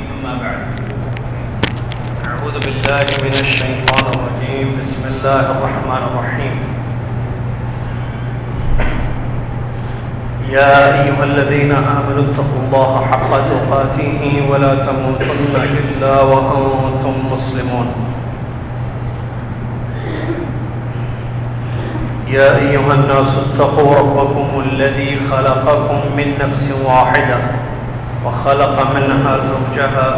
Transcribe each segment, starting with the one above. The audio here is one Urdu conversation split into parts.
أما بعد أعوذ بالله من الشيطان الرجيم بسم الله الرحمن الرحيم يا أيها الذين آمنوا اتقوا الله حق تقاته ولا تموتن إلا وأنتم مسلمون يا أيها الناس اتقوا ربكم الذي خلقكم من نفس واحدة وخلق منها زوجها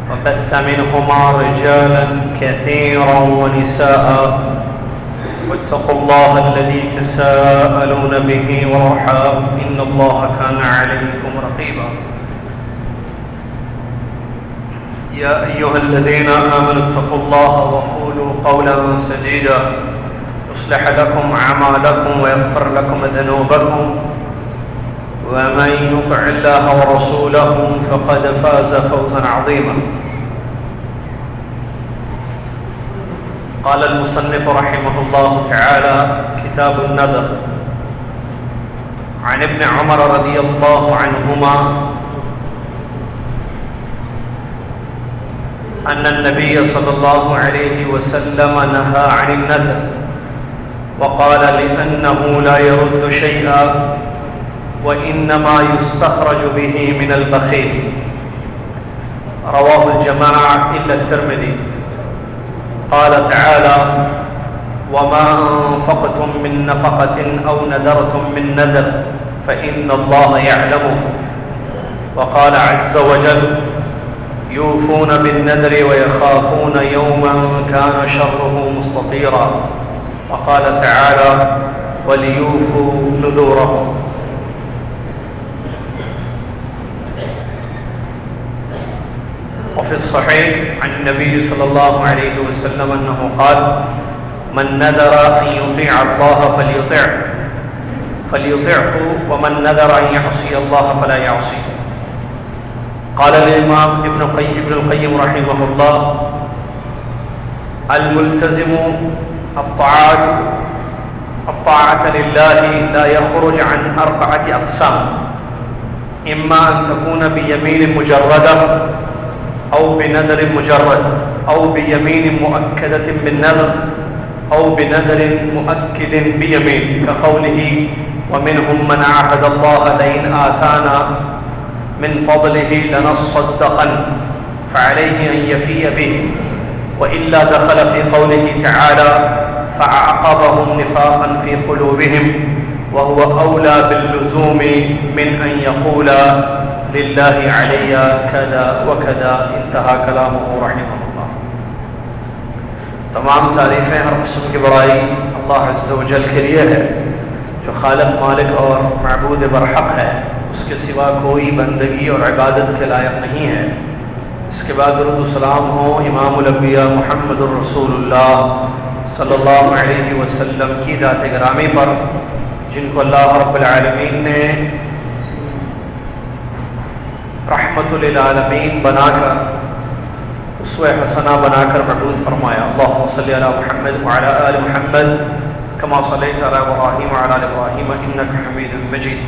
وبث منهما رجالا كثيرا ونساء واتقوا الله الذي تساءلون به والأرحام إن الله كان عليكم رقيبا يا أيها الذين آمنوا اتقوا الله وقولوا قولا سديدا يصلح لكم أعمالكم ويغفر لكم ذنوبكم ومن يطع الله ورسوله فقد فاز فوزا عظيما. قال المصنف رحمه الله تعالى كتاب النذر. عن ابن عمر رضي الله عنهما أن النبي صلى الله عليه وسلم نهى عن النذر وقال لأنه لا يرد شيئا وإنما يستخرج به من البخيل. رواه الجماعة إلا الترمذي. قال تعالى وما أنفقتم من نفقة أو نذرتم من نذر فإن الله يعلمه. وقال عز وجل يوفون بالنذر ويخافون يوما كان شره مستطيرا. وقال تعالى وليوفوا نذورهم. وفي الصحيح عن النبي صلى الله عليه وسلم أنه قال من نذر أن يطيع الله فليطعه ومن نذر أن يعصي الله فلا يعصيه. قال الإمام ابن القيم رحمه الله الملتزم الطاعة لله لا يخرج عن 4 أقسام: إما أن تكون بيمين مجردة أو بنذر مجرد أو بيمين مؤكدة بالنذر أو بنذر مؤكد بيمين كقوله ومنهم من عاهد الله لئن آتانا من فضله لنصدقن فعليه أن يفي به وإلا دخل في قوله تعالى فأعقبهم نفاقا في قلوبهم وهو أولى باللزوم من أن يقول للہ علی کذا وکذا. انتہا کلامہ رحمہ اللہ. تمام تعریفیں ہر قسم کی بڑائی اللہ عز و جل کے لیے ہے جو خالق مالک اور معبود برحق ہے. اس کے سوا کوئی بندگی اور عبادت کے لائق نہیں ہے. اس کے بعد درود السلام ہو امام الانبیاء محمد الرسول اللہ صلی اللہ علیہ وسلم کی ذات گرامی پر جن کو اللہ رب العالمین نے رحمت للعالمین بنا کر اسوہ حسنہ بنا کر مبعوث فرمایا. اللہم صلی علی محمد وعلی آل محمد کما صلیت علی ابراہیم وعلی آل ابراہیم انک حمید مجید.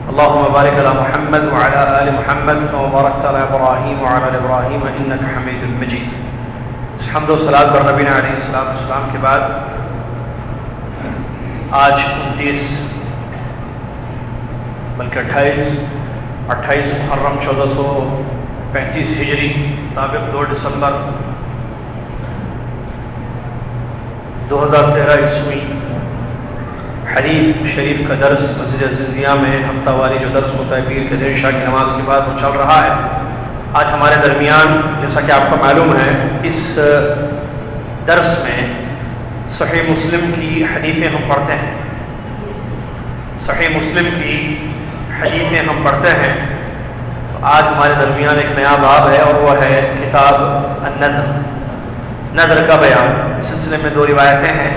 اللہم بارک علی محمد وعلی آل محمد کما بارکت علی ابراہیم وعلی آل ابراہیم انک حمید مجید. حمد و صلاۃ بر نبینا علیہ السلام کے بعد آج 29 بلکہ 28 محرم 1435 ہجری مطابق 2 دسمبر 2013 عیسوی حدیث شریف کا درس مسجد عزیزیہ میں ہفتہ واری جو درس ہوتا ہے پیر کے دن عشاء کی نماز کے بعد وہ چل رہا ہے. آج ہمارے درمیان جیسا کہ آپ کو معلوم ہے اس درس میں صحیح مسلم کی حدیثیں ہم پڑھتے ہیں. صحیح مسلم کی حدیثیں ہم پڑھتے ہیں. تو آج ہمارے درمیان ایک نیا باب ہے اور وہ ہے کتاب النذر، نذر کا بیان. اس سلسلے میں 2 روایتیں ہیں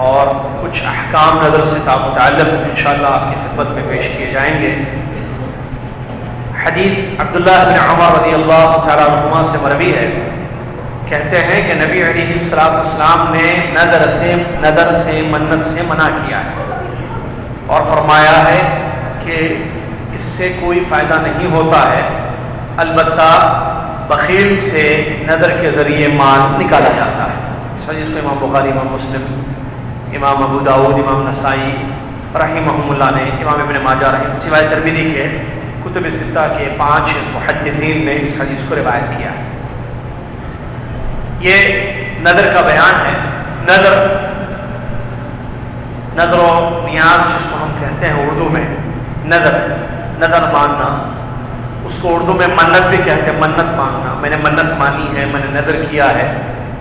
اور کچھ احکام نذر سے متعلق انشاءاللہ آپ کی خدمت میں پیش کیے جائیں گے. حدیث عبداللہ بن عمر رضی اللہ تعالیٰ عنہما سے مروی ہے. کہتے ہیں کہ نبی علیہ السلام نے نذر سے منت سے منع کیا ہے اور فرمایا ہے کہ اس سے کوئی فائدہ نہیں ہوتا ہے البتہ بخیل سے نظر کے ذریعے مال نکالا جاتا ہے۔ اس حدیث کو امام بخاری، امام مسلم، امام ابو داؤد، امام نسائی رحمہم اللہ نے، امام ابن ماجہ سوائے ترمذی کے کتب ستہ کے 5 محدثین نے اس حدیث کو روایت کیا ہے۔ یہ نظر کا بیان ہے۔ نظر و نیاز جس کو ہم کہتے ہیں اردو میں، نظر ماننا، اس کو اردو میں منت بھی کہتے ہیں، منت مانگنا۔ میں نے منت مانی ہے، میں نے نظر کیا ہے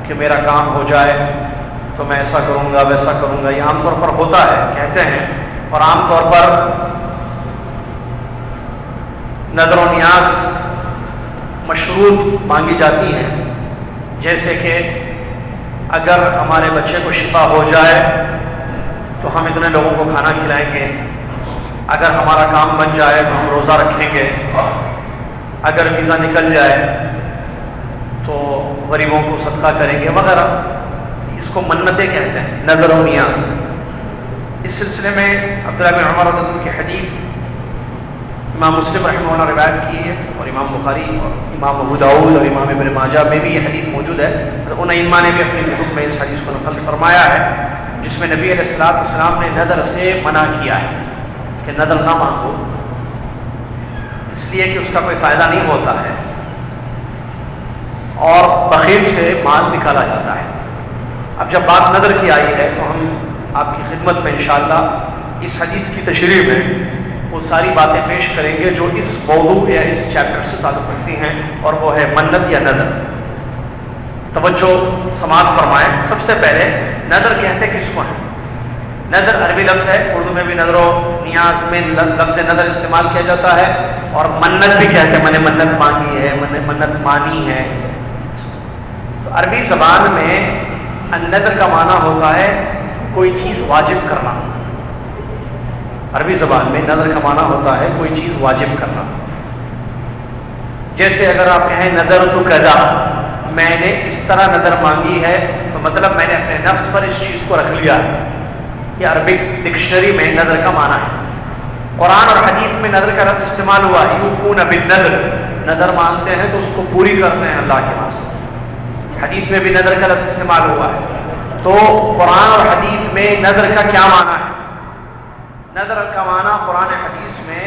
کہ میرا کام ہو جائے تو میں ایسا کروں گا ویسا کروں گا۔ یہ عام طور پر ہوتا ہے، کہتے ہیں، اور عام طور پر نظر و نیاز مشروط مانگی جاتی ہیں، جیسے کہ اگر ہمارے بچے کو شفا ہو جائے تو ہم اتنے لوگوں کو کھانا کھلائیں گے، اگر ہمارا کام بن جائے تو ہم روزہ رکھیں گے، اگر ویزا نکل جائے تو غریبوں کو صدقہ کریں گے وغیرہ۔ اس کو منتیں کہتے ہیں، نظر و نیاز۔ اس سلسلے میں عبداللہ بن عمر رضی اللہ عنہ کی حدیث امام مسلم رحمہ اللہ روایت کی ہے، اور امام بخاری اور امام ابو داؤد اور امام ابن ماجہ میں بھی یہ حدیث موجود ہے۔ ان ائمہ نے بھی اپنی کتب میں اس حدیث کو نقل فرمایا ہے، جس میں نبی علیہ السلام نے نظر سے منع کیا ہے کہ نظر نہ مانگو، اس لیے کہ اس کا کوئی فائدہ نہیں ہوتا ہے، اور بخیل سے مال نکالا جاتا ہے۔ اب جب بات نظر کی آئی ہے تو ہم آپ کی خدمت میں انشاءاللہ اس حدیث کی تشریح میں وہ ساری باتیں پیش کریں گے جو اس موضوع یا اس چیپٹر سے تعلق رکھتی ہیں، اور وہ ہے منت یا نظر۔ توجہ سماعت فرمائیں۔ سب سے پہلے نظر کہتے کس کو ہیں؟ نظر عربی لفظ ہے، اردو میں بھی نظر و نیاز میں لفظ نظر استعمال کیا جاتا ہے، اور منت بھی کہتے ہیں، میں نے منت مانگی ہے، میں نے منت مانی ہے۔ تو عربی زبان میں النظر کا معنی ہوتا ہے کوئی چیز واجب کرنا۔ عربی زبان میں نظر کا معنی ہوتا ہے کوئی چیز واجب کرنا۔ جیسے اگر آپ کہیں نظر تو کذا، میں نے اس طرح نظر مانگی ہے، تو مطلب میں نے اپنے نفس پر اس چیز کو رکھ لیا ہے۔ یہ عربک ڈکشنری میں نظر کا معنی ہے۔ قرآن اور حدیث میں نظر کا لفظ استعمال ہوا، یوفون بالنذر، نظر مانتے ہیں تو اس کو پوری کرتے ہیں اللہ کے واسطے۔ حدیث میں بھی نظر کا لفظ استعمال ہوا ہے۔ تو قرآن اور حدیث میں نظر کا کیا معنی ہے؟ نظر کا معنی قرآن حدیث میں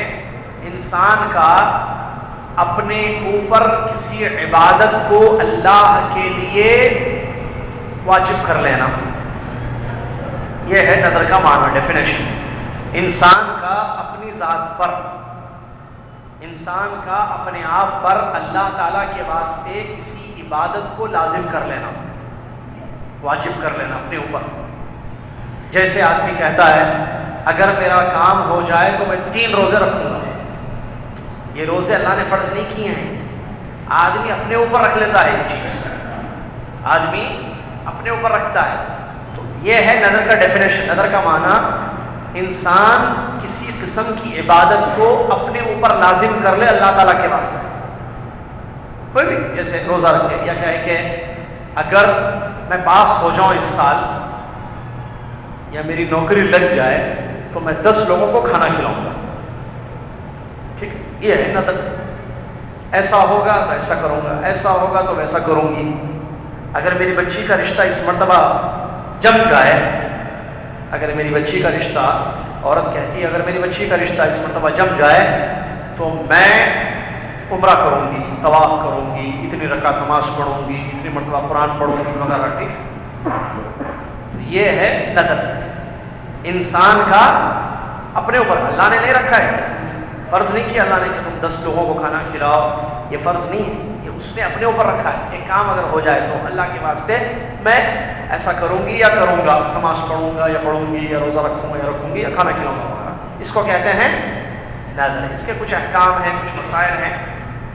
انسان کا اپنے اوپر کسی عبادت کو اللہ کے لیے واجب کر لینا، یہ ہے نظر کا معنی، ڈیفینیشن۔ انسان کا اپنی ذات پر، انسان کا اپنے آپ پر اللہ تعالیٰ کے واسطے کسی عبادت کو لازم کر لینا، واجب کر لینا اپنے اوپر۔ جیسے آدمی کہتا ہے اگر میرا کام ہو جائے تو میں 3 روزے رکھوں گا۔ یہ روزے اللہ نے فرض نہیں کیے ہیں، آدمی اپنے اوپر رکھ لیتا ہے، یہ چیز آدمی اپنے اوپر رکھتا ہے۔ تو یہ ہے نظر کا ڈیفینیشن۔ نظر کا معنی انسان کسی قسم کی عبادت کو اپنے اوپر لازم کر لے اللہ تعالیٰ کے واسطے، کوئی بھی، جیسے روزہ رکھے، یا کہے کہ اگر میں پاس ہو جاؤں اس سال یا میری نوکری لگ جائے تو میں 10 لوگوں کو کھانا کھلاؤں گا، ٹھیک ہے، یہ ہے نظر۔ ایسا ہوگا تو ایسا کروں گا، ایسا ہوگا تو ویسا کروں گی۔ اگر میری بچی کا رشتہ اس مرتبہ جم جائے، اگر میری بچی کا رشتہ، عورت کہتی ہے اگر میری بچی کا رشتہ اس مرتبہ جم جائے تو میں عمرہ کروں گی، طواف کروں گی، اتنی رکعت نماز پڑھوں گی، اتنی مرتبہ قرآن پڑھوں گی وغیرہ، ٹھیک ہے۔ یہ ہے نظر، انسان کا اپنے اوپر، اللہ نے نہیں رکھا ہے، فرض نہیں کیا اللہ نے کہ تم 10 لوگوں کو کھانا کھلاؤ، یہ فرض نہیں ہے، یہ اس نے اپنے اوپر رکھا ہے۔ ایک کام اگر ہو جائے تو اللہ کے واسطے میں ایسا کروں گی یا کروں گا، نماز پڑھوں گا یا پڑھوں گی، یا روزہ رکھوں گا یا رکھوں گی، یا کھانا کھلاؤں گا وغیرہ، اس کو کہتے ہیں نظر۔ اس کے کچھ احکام ہیں، کچھ مسائل ہیں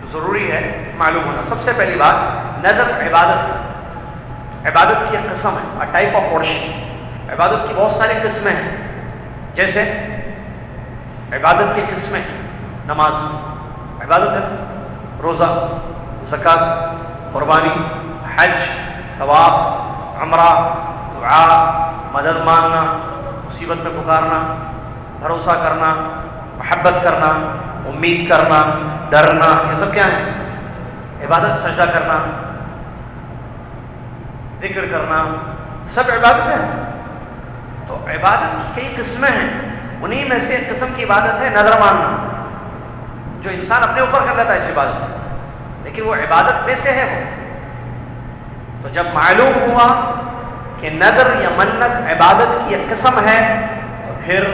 جو ضروری ہے معلوم ہونا۔ سب سے پہلی بات، نظر عبادت ہے، عبادت کی ایک قسم ہے، ٹائپ آف ورشپ۔ عبادت کی بہت ساری قسمیں ہیں، جیسے عبادت کی قسمیں، نماز عبادت ہے، روزہ، زکوٰۃ، قربانی، حج، طواف، عمرہ، دعا، مدد مانگنا، مصیبت میں پکارنا، بھروسہ کرنا، محبت کرنا، امید کرنا، ڈرنا، یہ سب کیا ہیں؟ عبادت سجدہ کرنا، ذکر کرنا، سب عبادت ہے۔ تو عبادت کی کئی قسمیں ہیں، انہی میں سے ایک قسم کی عبادت ہے نظر ماننا، جو انسان اپنے اوپر کر لیتا ہے اس عبادت، لیکن وہ عبادت میں سے ہے وہ۔ تو جب معلوم ہوا کہ نظر یا منت عبادت کی ایک قسم ہے، تو پھر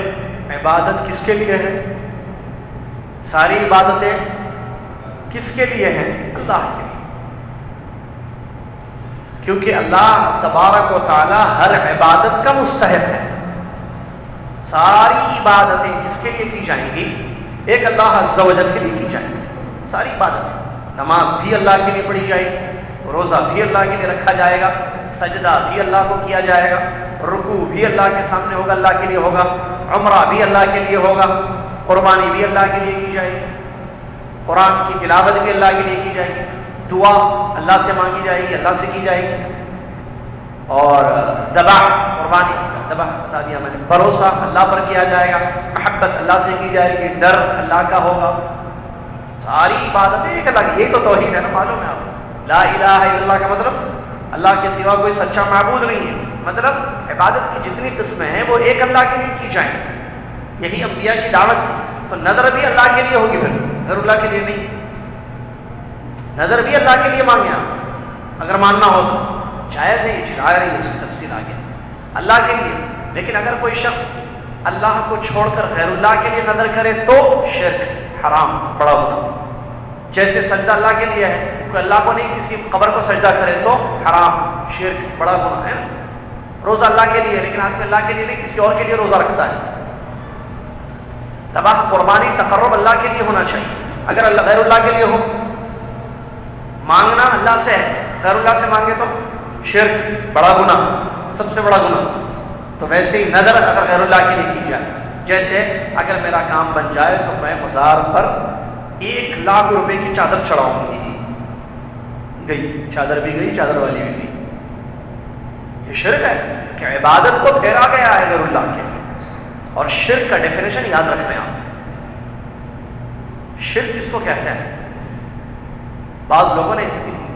عبادت کس کے لیے ہے؟ ساری عبادتیں کس کے لیے ہیں؟ اللہ کے لیے، کیونکہ اللہ تبارک و تعالی ہر عبادت کا مستحق ہے۔ ساری عبادتیں کس کے لیے کی جائیں گی؟ ایک اللہ عز و جل کے لیے کی جائیں گی ساری عبادتیں۔ نماز بھی اللہ کے لیے پڑھی جائے گی، روزہ بھی اللہ کے لیے رکھا جائے گا، سجدہ بھی اللہ کو کیا جائے گا، رکوع بھی اللہ کے سامنے ہوگا، اللہ کے لیے ہوگا، عمرہ بھی اللہ کے لیے ہوگا، قربانی بھی اللہ کے لیے کی جائے گی، قرآن کی تلاوت بھی اللہ کے لیے کی جائے گی، دعا اللہ سے مانگی جائے گی، اللہ سے کی جائے گی، اور ذبح قربانی ذبح بتا دیا میں نے، بھروسہ اللہ پر کیا جائے گا، محبت اللہ سے کی جائے گی، ڈر اللہ کا ہوگا۔ ساری عبادتیں ایک اللہ کی، یہی تو توحید ہے نا، معلوم ہے آپ کو۔ لا الہ الا اللہ کا مطلب اللہ کے سوا کوئی سچا معبود نہیں ہے، مطلب عبادت کی جتنی قسمیں ہیں وہ ایک اللہ کے لیے کی جائیں، یہی انبیاء کی دعوت تھی۔ تو نظر بھی اللہ کے لیے ہوگی، پھر غیر اللہ کے لیے نہیں، نظر بھی اللہ کے لیے مانگے آپ اگر ماننا ہو تو، جائز ہے یہ چیز، آ رہی ہے اس کی تفصیل آگے، اللہ کے لیے۔ لیکن اگر کوئی شخص اللہ کو چھوڑ کر غیر اللہ کے لیے نظر کرے تو شرک، حرام، بڑا گناہ۔ جیسے سجدہ اللہ کے لیے ہے، کوئی اللہ کو نہیں کسی قبر کو سجدہ کرے تو حرام، شرک، بڑا گناہ ہے۔ روزہ اللہ کے لیے، لیکن آدمی اللہ کے لیے نہیں کسی اور کے لیے روزہ رکھتا ہے۔ ذبح قربانی تقرب اللہ کے لیے ہونا چاہیے، اگر اللہ غیر اللہ کے لیے ہو، مانگنا اللہ سے ہے، غیر اللہ سے مانگے تو شرک، بڑا گناہ، سب سے بڑا گناہ۔ تو ویسے ہی نظر اگر غیر اللہ کے لیے کی جائے، جیسے اگر میرا کام بن جائے تو میں مزار پر 1,00,000 روپے کی چادر چڑھاؤں گی، گئی چادر بھی گئی، چادر والی بھی گئی، یہ شرک ہے کہ عبادت کو پھیرا گیا ہے غیر اللہ کے لیے۔ اور شرک کا ڈیفینیشن یاد رکھنا ہے آپ، شرک کس کو کہتے ہیں؟ بعض لوگوں نے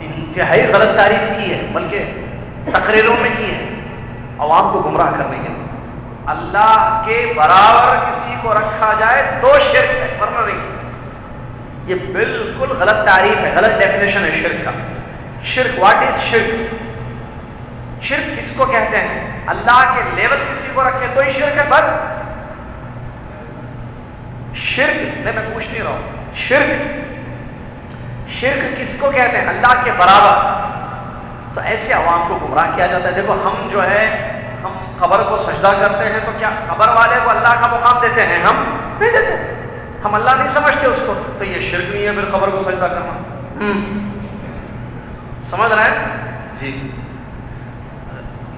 انتہائی غلط تعریف کی ہے، بلکہ تقریروں میں کی ہے عوام کو گمراہ کرنے کے لیے۔ اللہ کے برابر کسی کو رکھا جائے تو شرک ہے، ورنہ نہیں۔ یہ بالکل غلط تعریف ہے، غلط ڈیفینیشن ہے شرک کا۔ شرک، واٹ از شرک؟ شرک کس کو کہتے ہیں؟ اللہ کے لیول کسی کو رکھے تو ہی شرک ہے، بس۔ شرک نہیں، میں پوچھ نہیں رہا ہوں، شرک کس کو کہتے ہیں؟ اللہ کے برابر۔ تو ایسے عوام کو گمراہ کیا جاتا ہے۔ دیکھو ہم جو ہے، ہم قبر کو سجدہ کرتے ہیں تو کیا قبر والے کو اللہ کا مقام دیتے ہیں؟ ہم نہیں دیتے، ہم اللہ نہیں سمجھتے اس کو، تو یہ شرک نہیں ہے پھر قبر کو سجدہ کرنا؟ سمجھ رہے ہیں جی؟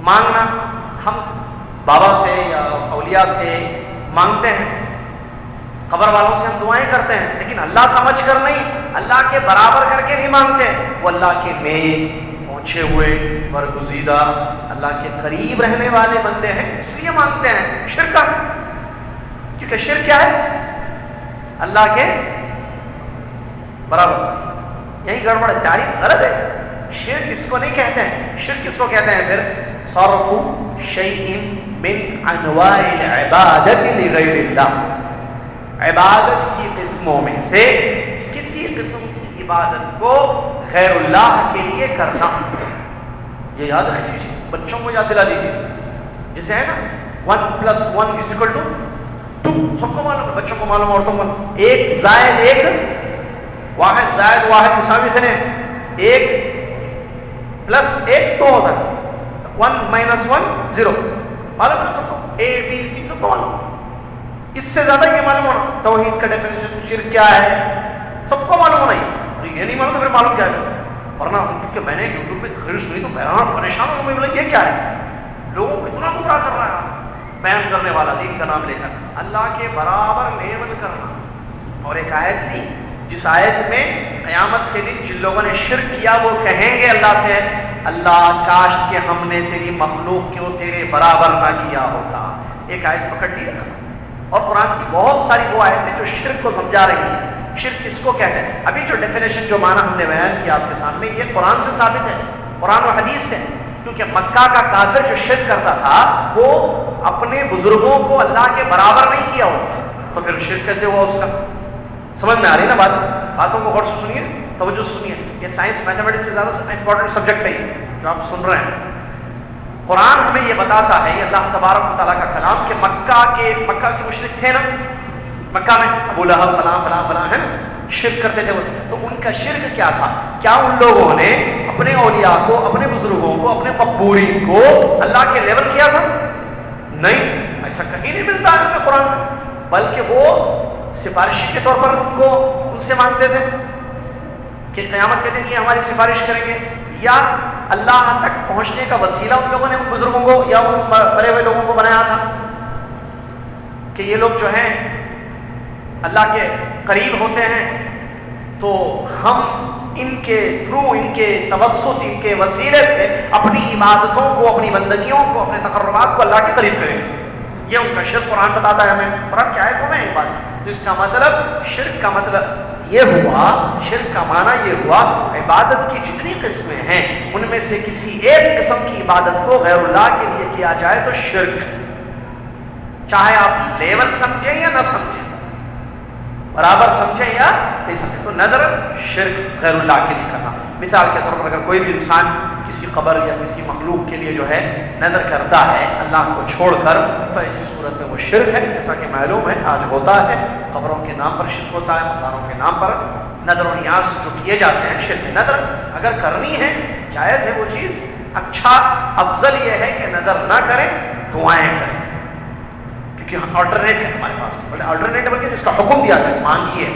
مانگنا، ہم بابا سے یا اولیاء سے مانگتے ہیں، قبر والوں سے ہم دعائیں کرتے ہیں، لیکن اللہ سمجھ کر نہیں، اللہ کے برابر کر کے نہیں مانگتے۔ وہ اللہ کے نیک، پہنچے ہوئے، برگزیدہ، اللہ کے قریب رہنے والے بندے ہیں، اس لیے مانگتے ہیں۔ شرک، کیونکہ شرک کیا ہے؟ اللہ کے برابر، یہی گڑبڑ ہے، تعریف غلط ہے۔ شرک اس کو نہیں کہتے ہیں، شرک کس کو کہتے ہیں پھر؟ صرف شیء من انواع العبادت لغیر اللہ، عبادت کی قسموں میں سے کسی قسم کی عبادت کو غیر اللہ کے لیے کرنا۔ یہ یاد رکھ لیجیے، بچوں کو یاد دلا دیجیے، جسے ہے نا 1 + 1 = 2، سب کو معلوم ہے، بچوں کو معلوم ہے، عورتوں کو معلوم، 1 زائد 1 واحد، زائد واحد مساوی تھے، 1 + 1 2 ہوتا ہے، 1 - 1 0، معلوم ہے سب کو، A B C سب کو معلوم۔ اس سے زیادہ یہ معلوم ہونا توحید کا ڈیفینیشن، شرک کیا ہے، سب کو معلوم ہونا ہی، یہ نہیں معلوم تو پھر معلوم کیا ہے؟ ورنہ کیونکہ میں نے یوٹیوب پہ تقریر سنی تو حیران پریشان ہوں، میں بولا یہ کیا ہے؟ لوگوں کو اتنا گمراہ کر رہا ہے بیان کرنے والا، دین کا نام لے کر، اللہ کے برابر لیول کرنا۔ اور ایک آیت تھی جس آیت میں قیامت کے دن جن لوگوں نے شرک کیا وہ کہیں گے اللہ سے، اللہ کاش کہ ہم نے تیری مخلوق کیوں تیرے برابر نہ کیا ہوتا۔ ایک آیت پکڑ لیا، اور قرآن کی بہت ساری وہ آیتیں جو شرک کو سمجھا رہی ہیں، شرک کس کو کہتے ہیں؟ ابھی جو ڈیفینیشن جو معنی ہم نے بیان کیا آپ کے سامنے، یہ قرآن سے ثابت ہے، قرآن و حدیث سے. کیونکہ مکہ کا کافر جو شرک کرتا تھا وہ اپنے بزرگوں کو اللہ کے برابر نہیں کیا ہو، تو پھر شرک کیسے ہوا اس کا؟ سمجھ میں آ رہی نا بات؟ باتوں کو غور سے سنیے، توجہ سنیے. یہ سائنس میتھمیٹکس سے زیادہ امپورٹنٹ سبجیکٹ ہے یہ جو آپ سن رہے ہیں. قرآن ہمیں یہ بتاتا ہے، یہ اللہ تبارک و تعالیٰ کا کلام، کہ مکہ کے مشرک تھے نا، مکہ میں ابو لہب فلاں فلاں فلاں ہے نا، شرک کرتے تھے وہ. تو ان کا شرک کیا تھا؟ کیا ان لوگوں نے اپنے اولیاء کو، اپنے بزرگوں کو، اپنے مقبورین کو اللہ کے لیول کیا تھا؟ نہیں، ایسا کہیں نہیں ملتا ہے ہمیں قرآن میں. بلکہ وہ سفارشی کے طور پر ان سے مانگتے تھے کہ قیامت کے دن یہ ہماری سفارش کریں گے، یا اللہ تک پہنچنے کا وسیلہ ان لوگوں نے ان بزرگوں کو یا ان مرے ہوئے لوگوں کو بنایا تھا کہ یہ لوگ جو ہیں اللہ کے قریب ہوتے ہیں، تو ہم ان کے تھرو، ان کے توسط، ان کے وسیلے سے اپنی عبادتوں کو، اپنی بندگیوں کو، اپنے تقربات کو اللہ کے قریب کریں گے. یہ ان کا شرک قرآن بتاتا ہے ہمیں. قرآن کیا ہے تو میں بات، جس کا مطلب شرک کا مطلب یہ ہوا، شرک کا معنی یہ ہوا عبادت کی جتنی قسمیں ہیں ان میں سے کسی ایک قسم کی عبادت کو غیر اللہ کے لیے کیا جائے تو شرک. چاہے آپ لیول سمجھیں یا نہ سمجھیں، برابر سمجھیں یا نہیں سمجھیں، تو نظر شرک غیر اللہ کے لیے کرنا. مثال کے طور پر اگر کوئی بھی انسان کسی قبر یا کسی مخلوق کے لیے جو ہے نظر کرتا ہے اللہ کو چھوڑ کر، تو ایسی صورت میں وہ شرک ہے. جیسا کہ معلوم ہے آج ہوتا ہے، قبروں کے نام پر شرک ہوتا ہے، مزاروں کے نام پر نظر و نیاز جو کیے جاتے ہیں شرک. نظر اگر کرنی ہے جائز ہے وہ چیز، اچھا افضل یہ ہے کہ نظر نہ کریں، دعائیں کریں، کیونکہ آلٹرنیٹ ہے ہمارے پاس. بولے آلٹرنیٹ بلکہ جس کا حکم دیا ہے مانگیے.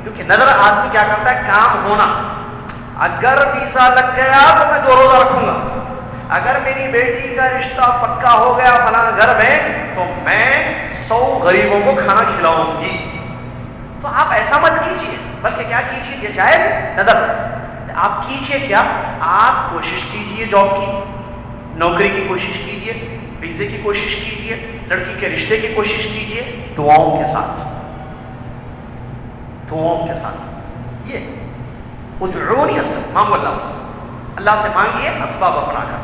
کیونکہ نظر آدمی کیا کرتا ہے؟ کام ہونا. اگر ویزا لگ گیا تو میں 2 روزہ رکھوں گا، اگر میری بیٹی کا رشتہ پکا ہو گیا فلاں گھر میں تو میں 100 غریبوں کو کھانا کھلاؤں گی. تو آپ ایسا مت کیجیے، بلکہ کیا کیجیے؟ یہ جائز ہے نظر. آپ کیجیے کیا؟ آپ کوشش کیجیے، جاب کی، نوکری کی کوشش کیجیے، ویزے کی کوشش کیجیے، لڑکی کے رشتے کی کوشش کیجیے، دعاؤں کے ساتھ، دعاؤں کے ساتھ. یہ ادعونی اصل مانگو اللہ سے، اللہ سے مانگیے اسباب اپنا کر،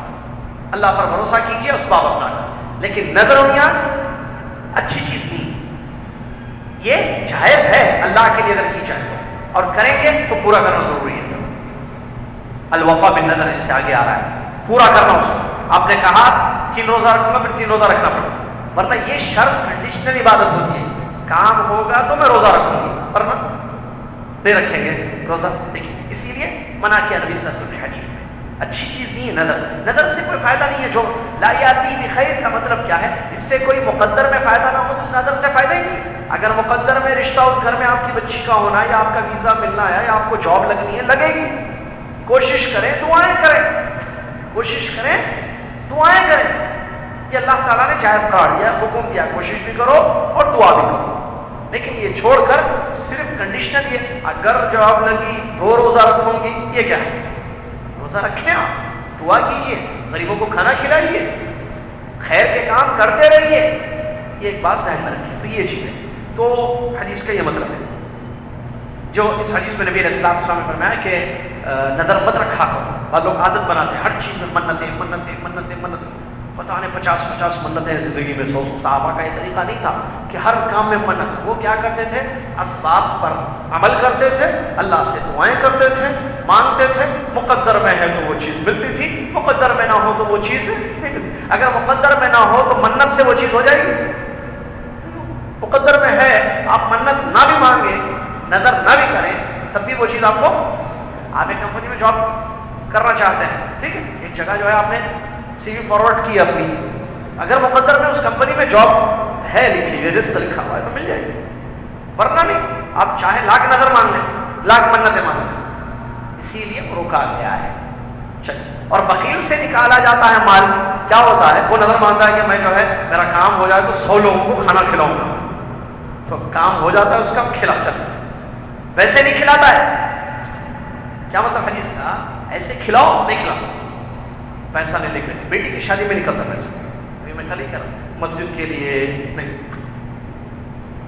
اللہ پر بھروسہ کیجیے اسباب اپنا کر. لیکن نظر و نیاز اچھی چیز نہیں، یہ جائز ہے اللہ کے لیے اگر کی جائے تو، اور کریں گے تو پورا کرنا ضروری ہے. الوفا بالنظر اس سے آگے آ رہا ہے، پورا کرنا اس کو. آپ نے کہا 3 روزہ رکھوں گا، پھر 3 روزہ رکھنا پڑے گا، ورنہ یہ شرط کنڈیشنل عبادت ہوتی ہے. کام ہوگا تو میں روزہ رکھوں گی، ورنہ نہیں رکھیں گے روزہ. دیکھیں اسی لیے منع کیا نبی صلی اللہ علیہ وسلم نے حدیث میں. اچھی چیز نہیں ہے نظر. نظر سے کوئی فائدہ نہیں ہے. جو لا یاتی بخیر کا مطلب کیا ہے؟ اس سے کوئی مقدر میں فائدہ نہ ہو تو اس نظر سے فائدہ ہی نہیں. اگر مقدر میں رشتہ اس گھر میں آپ کی بچی کا ہونا ہے، یا آپ کا ویزا ملنا ہے، یا آپ کو جاب لگنی ہے، لگے گی. کوشش کریں، دعائیں کریں، کوشش کریں، دعائیں کریں. یہ اللہ تعالیٰ نے جائز قرار دیا، حکم دیا، کوشش بھی کرو اور دعا بھی کرو. لیکن یہ چھوڑ کر صرف کنڈیشنل یہ اگر جاب لگی 2 روزہ رکھوں گی، یہ کیا ہے؟ روزہ رکھیں، آپ دعا کیجیے، غریبوں کو کھانا کھلائیے، خیر کے کام کرتے رہیے. یہ ایک بات ذہن میں رکھیں. تو یہ چیز ہے. تو حدیث کا یہ مطلب ہے جو اس حدیث میں نبی علیہ السلام نے فرمایا کہ نظر مت رکھا کرو. بعض لوگ عادت بناتے ہیں ہر چیز میں منتیں منتیں منتیں منتیں، پتہ نہیں 50 منتیں زندگی میں. 100 صحابہ کا یہ طریقہ نہیں تھا کہ ہر کام میں منت. وہ کیا کرتے تھے؟ اسباب پر عمل کرتے تھے، اللہ سے دعائیں کرتے تھے، مانگتے تھے. مقدر میں ہے تو وہ چیز ملتی تھی، مقدر میں نہ ہو تو وہ چیز نہیں ملتی. اگر مقدر میں نہ ہو تو منت سے وہ چیز ہو جائے گی. مقدر میں ہے، آپ منت نہ بھی مانگیں، نظر نہ بھی کریں، تب بھی وہ چیز آپ کو. آپ ایک کمپنی میں جاب کرنا چاہتے ہیں، ٹھیک ہے، ایک جگہ جو ہے آپ نے سی وی فارورڈ کی اپنی، اگر مقدر میں اس کمپنی میں جاب ہے لکھی ہوئی، رزق لکھا ہوا ہے تو مل جائے گی. ورنہ نہیں. آپ چاہے لاکھ نظر مانگ لیں، لاکھ منتیں مانگ لیں. اسی لیے روکا گیا ہے. چلیے. اور بخیل سے نکالا جاتا ہے مال. کیا ہوتا ہے؟ وہ نظر مانگتا ہے کہ میں جو ہے میرا کام ہو جائے تو 100 لوگوں کو کھانا کھلاؤں گا. تو کام ہو جاتا ہے اس کا، کھلا چل ویسے نہیں کھلاتا ہے. کیا مطلب حدیث کا؟ ایسے کھلاؤ نہیں کھلاؤ، پیسہ نہیں لکھ رہے. بیٹی کی شادی میں نکلتا پیسہ، میں کل ہی کر مسجد کے لیے نہیں،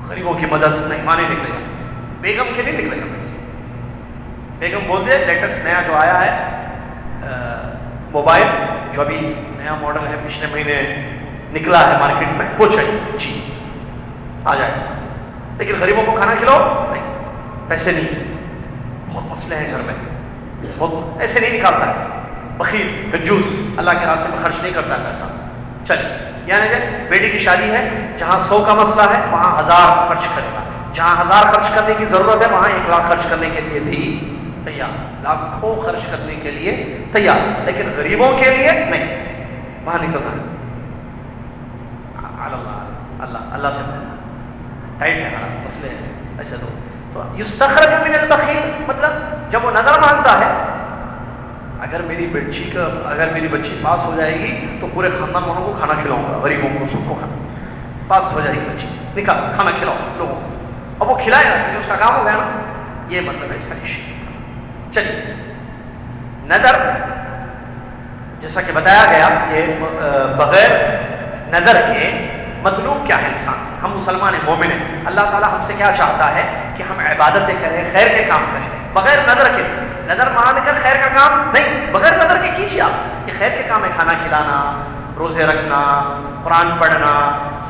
غریبوں کی مدد نہیں، مانے نکلے گا. بیگم کے لیے نکلے گا پیسے. بیگم بول دے لیٹسٹ نیا جو آیا ہے موبائل جو ابھی نیا ماڈل ہے پچھلے مہینے نکلا ہے مارکیٹ میں وہ چاہیے جی آ جائے. لیکن غریبوں کو کھانا کھلاؤ نہیں, پیسے نہیں, بہت مسئلے ہیں گھر میں, بہت ایسے نہیں نکالتا ہے, بخیل کنجوس, اللہ کے راستے میں خرچ نہیں کرتا ہے پیسہ. چلیے یعنی کہ بیٹی کی شادی ہے, جہاں 100 کا مسئلہ ہے وہاں 1000 خرچ کرے گا, جہاں 1000 خرچ کرنے کی ضرورت ہے وہاں 1 لاکھ خرچ کرنے کے لیے بھی تیار, لاکھوں خرچ کرنے کے لیے تیار, لیکن غریبوں کے لیے نہیں, وہاں نکلتا ہے. اللہ اللہ سے ٹائٹ ہے ہمارا مسئلے ایسے تو یستخرج من البخیل, مطلب جب وہ نظر مانتا ہے اگر میری بچی پاس ہو جائے گی تو پورے خاندان والوں کو کھانا کھلاؤں گا, غریبوں کو سب کو کھانا, پاس ہو جائے گی بچی نکال کھانا کھلاؤ لوگوں کو, اب وہ کھلائے گا کیونکہ اس کا کام ہو گیا نا, یہ مطلب ہے اس کا عشق. چلیے نظر جیسا کہ بتایا گیا یہ بغیر نظر کے مطلوب کیا ہے انسان سے. ہم مسلمان ہیں, مومن ہیں, اللہ تعالیٰ ہم سے کیا چاہتا ہے کہ ہم عبادتیں کریں, خیر کے کام کریں بغیر نظر کے. نظر مان کر خیر کا کام نہیں, بغیر نظر کے کیجیے آپ. یہ خیر کے کام ہے, کھانا کھلانا, روزے رکھنا, قرآن پڑھنا,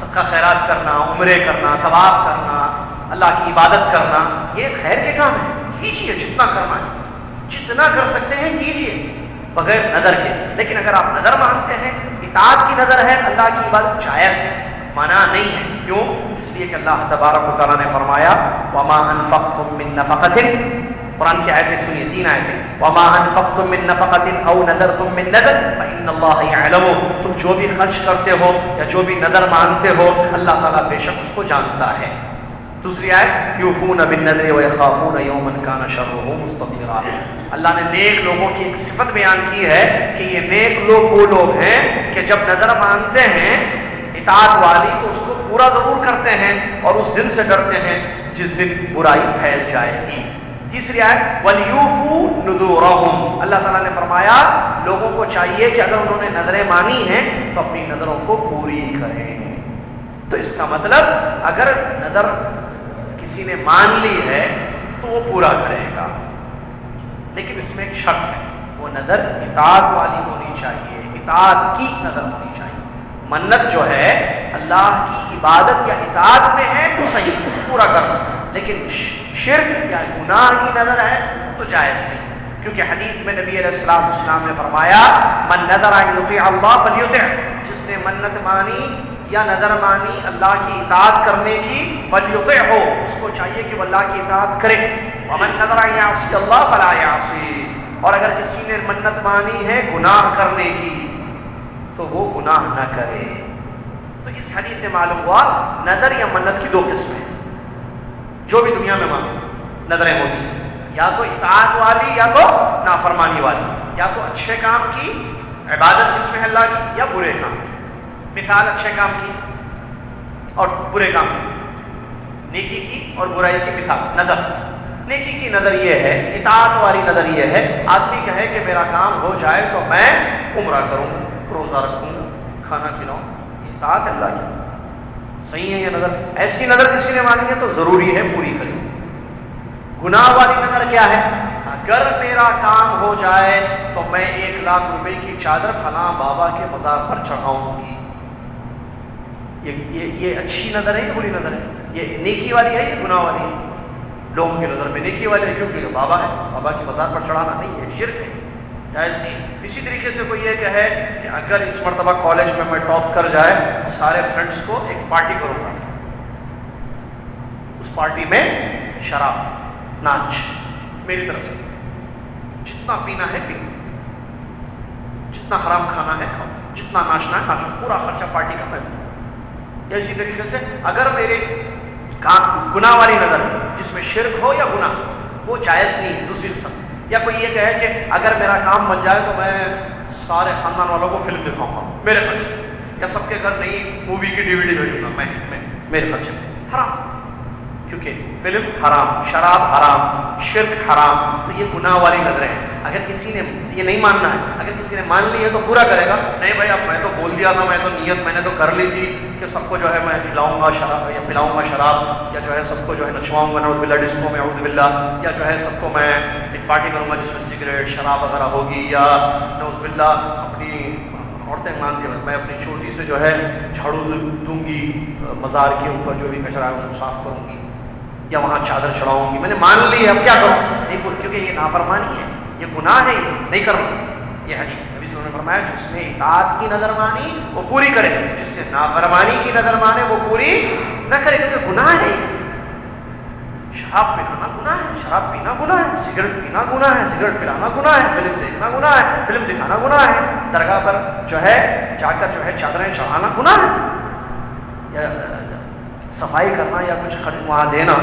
صدقہ خیرات کرنا, عمرے کرنا, طواف کرنا, اللہ کی عبادت کرنا, یہ خیر کے کام ہے, کیجیے جتنا کرنا ہے, جتنا کر سکتے ہیں کیجیے بغیر نظر کے. لیکن اگر آپ نظر مانتے ہیں, اطاعت کی نظر ہے, اللہ کی عبادت جائز ہے, منع نہیں ہے. کیوں؟ اس لیے کہ اللہ تبارک و تعالیٰ نے فرمایا وما انفقتم من نفقۃ, قرآن کی آیتیں سنیے, 3 آیتیں, وما انفقتم من نفقۃ او نذرتم من نذر فإن اللہ یعلم, تم جو بھی خرچ کرتے ہو یا جو بھی نذر مانتے ہو اللہ تعالیٰ بے شک اس کو جانتا ہے. دوسری آیت یوفون بالنذر ویخافون یوما کان شرہ مستطیرا, اللہ نے نیک لوگوں کی ایک صفت بیان کی ہے کہ یہ نیک لوگ وہ لوگ ہیں کہ جب نظر مانتے ہیں اطاعت والی تو اس کو پورا ضرور کرتے ہیں اور اس دن سے ڈرتے ہیں جس دن برائی پھیل جائے گی. تیسری آیت وَلْيُوفُوا نُذُورَهُمْ, اللہ تعالیٰ نے فرمایا لوگوں کو چاہیے کہ اگر انہوں نے نظریں مانی ہیں تو اپنی نظروں کو پوری کریں. تو اس کا مطلب اگر نظر کسی نے مان لی ہے تو وہ پورا کرے گا, لیکن اس میں ایک شرط ہے, وہ نظر اطاعت والی ہونی چاہیے, اطاعت کی نظر ہونی چاہیے. منت جو ہے اللہ کی عبادت یا اطاعت میں ہے تو صحیح پورا کرنا, لیکن شرک یا گناہ کی نظر ہے تو جائز نہیں, کیونکہ حدیث میں نبی علیہ السلام نے فرمایا من نذر ان یطیع اللہ فلیطع, جس نے منت مانی یا نظر مانی اللہ کی اطاعت کرنے کی فلیطع ہو, اس کو چاہیے کہ وہ اللہ کی اطاعت کرے. ومن نذر ان یعصی اللہ فلا یعصی, اور اگر کسی نے منت مانی ہے گناہ کرنے کی تو وہ گناہ نہ کرے. تو اس حدیث سے معلوم ہوا نظر یا منت کی 2 قسمیں ہیں. جو بھی دنیا میں نظریں ہوتی ہیں, یا تو اطاعت والی یا تو نافرمانی والی, یا تو اچھے کام کی عبادت جس میں اللہ کی, یا برے کام کی. مثال اچھے کام کی اور برے کام کی, نیکی کی اور برائی کی مثال. نظر, نیکی کی نظر یہ ہے, اطاعت والی نظر یہ ہے, آدمی کہے کہ میرا کام ہو جائے تو میں عمرہ کروں, روزہ رکھوں, کھانا کھلاؤں, اطاعت اللہ کی, صحیح ہے یہ نظر. ایسی نظر کسی نے مانی ہے تو ضروری ہے پوری کریں. گناہ والی نظر کیا ہے, اگر میرا کام ہو جائے تو میں 1 لاکھ روپے کی چادر فلاں بابا کے مزار پر چڑھاؤں گی. یہ اچھی نظر ہے, یہ بری نظر ہے, یہ نیکی والی ہے, یہ گناہ والی ہے. لوگوں کی نظر میں نیکی والی ہے کیونکہ بابا ہے, بابا کے مزار پر چڑھانا نہیں ہے, شرک ہے, جائز نہیں. اسی طریقے سے کوئی یہ کہے کہ اگر اس مرتبہ کالج میں ٹاپ کر جائے تو سارے فرینڈس کو ایک پارٹی کروں گا, اس پارٹی میں شراب, ناچ, میری طرف سے جتنا پینا ہے پی, جتنا حرام کھانا ہے کھاؤ, جتنا ناچنا ہے ناچو, پورا خرچہ پارٹی کا میں دوں. اسی طریقے سے اگر میرے گناہ والی نظر جس میں شرک ہو یا گناہ, وہ جائز نہیں ہے دوسری طرف. یا کوئی یہ کہے کہ اگر میرا کام بن جائے تو میں سارے خاندان والوں کو فلم دکھاؤں گا میرے خرچے, یا سب کے گھر نئی مووی کی DVD بھیجوں گا میں میرے خرچے میں. حرام, کیونکہ فلم حرام, شراب حرام, شرک حرام, تو یہ گناہ والی نظریں ہیں. اگر کسی نے یہ نہیں ماننا ہے، اگر کسی نے مان لی ہے تو پورا کرے گا، نہیں بھائی اب میں تو بول دیا تھا، میں تو نیت میں نے تو کر لی تھی کہ سب کو جو ہے میں کھلاؤں گا شراب یا پلاؤں گا شراب، یا جو ہے سب کو جو ہے نچواؤں گا نعوذ باللہ ڈسکو میں اعوذ باللہ، یا جو ہے سب کو میں ایک پارٹی کروں گا جس میں سگریٹ شراب وغیرہ ہوگی، یا نعوذ باللہ اپنی عورتیں مانتی ہیں میں اپنی چھوٹی سے جو ہے جھاڑو دوں گی مزار کے اوپر جو بھی کچرا ہے اس کو صاف کروں گی، یا وہاں چادر چڑھاؤں گی، میں نے مان لی ہے اب کیا کروں؟ نہیں، کیونکہ یہ نافرمانی ہے، یہ گناہ ہے، یہ نہیں کروں۔ یہ حدیث نبی صلی اللہ علیہ وسلم نے فرمایا جس نے اطاعت کی نظر مانی وہ پوری کرے، جس نے نافرمانی کی نظر مانے وہ پوری نہ کرے، کیونکہ گناہ ہے۔ شراب پلانا گناہ ہے، شراب پینا گناہ ہے، سگریٹ پینا گناہ ہے، سگریٹ پلانا گناہ ہے، فلم دیکھنا گناہ ہے، فلم دکھانا گناہ ہے، درگاہ پر جو ہے جا کر جو ہے چادریں چڑھانا گناہ ہے، یا صفائی کرنا یا کچھ وہاں دینا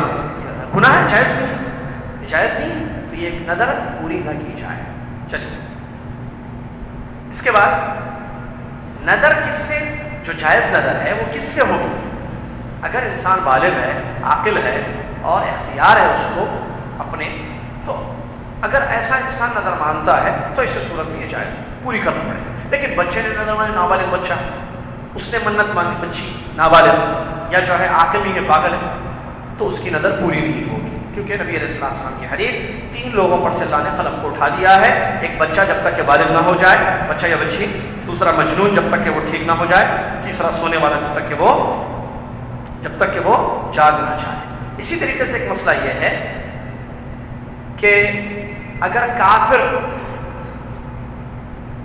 گناہ ہے، جائز نہیں، جائز نہیں، تو یہ ایک نظر پوری نہ کی جائے۔ چلیے اس کے بعد نظر کس سے، جو جائز نظر ہے وہ کس سے ہوگی؟ اگر انسان بالغ ہے، عاقل ہے اور اختیار ہے اس کو اپنے، تو اگر ایسا انسان نظر مانتا ہے تو اس صورت میں یہ جائز پوری کرنا پڑے گا۔ لیکن بچے نے نظر مانی، نابالغ بچہ، اس نے منت مانی، بچی نابالغ یا جو ہے عاقل نہیں ہے پاگل ہے، تو اس کی نظر پوری نہیں ہوگی، کیونکہ نبی علیہ السلام کی حدیث 3 لوگوں پر سے اللہ نے قلم کو اٹھا دیا ہے، ایک بچہ جب تک کہ بالغ نہ ہو جائے، بچہ یا بچی، دوسرا مجنون جب تک کہ وہ ٹھیک نہ ہو جائے، تیسرا سونے والا جب تک کہ وہ جاگ نہ جائے۔ اسی طریقے سے ایک مسئلہ یہ ہے کہ اگر کافر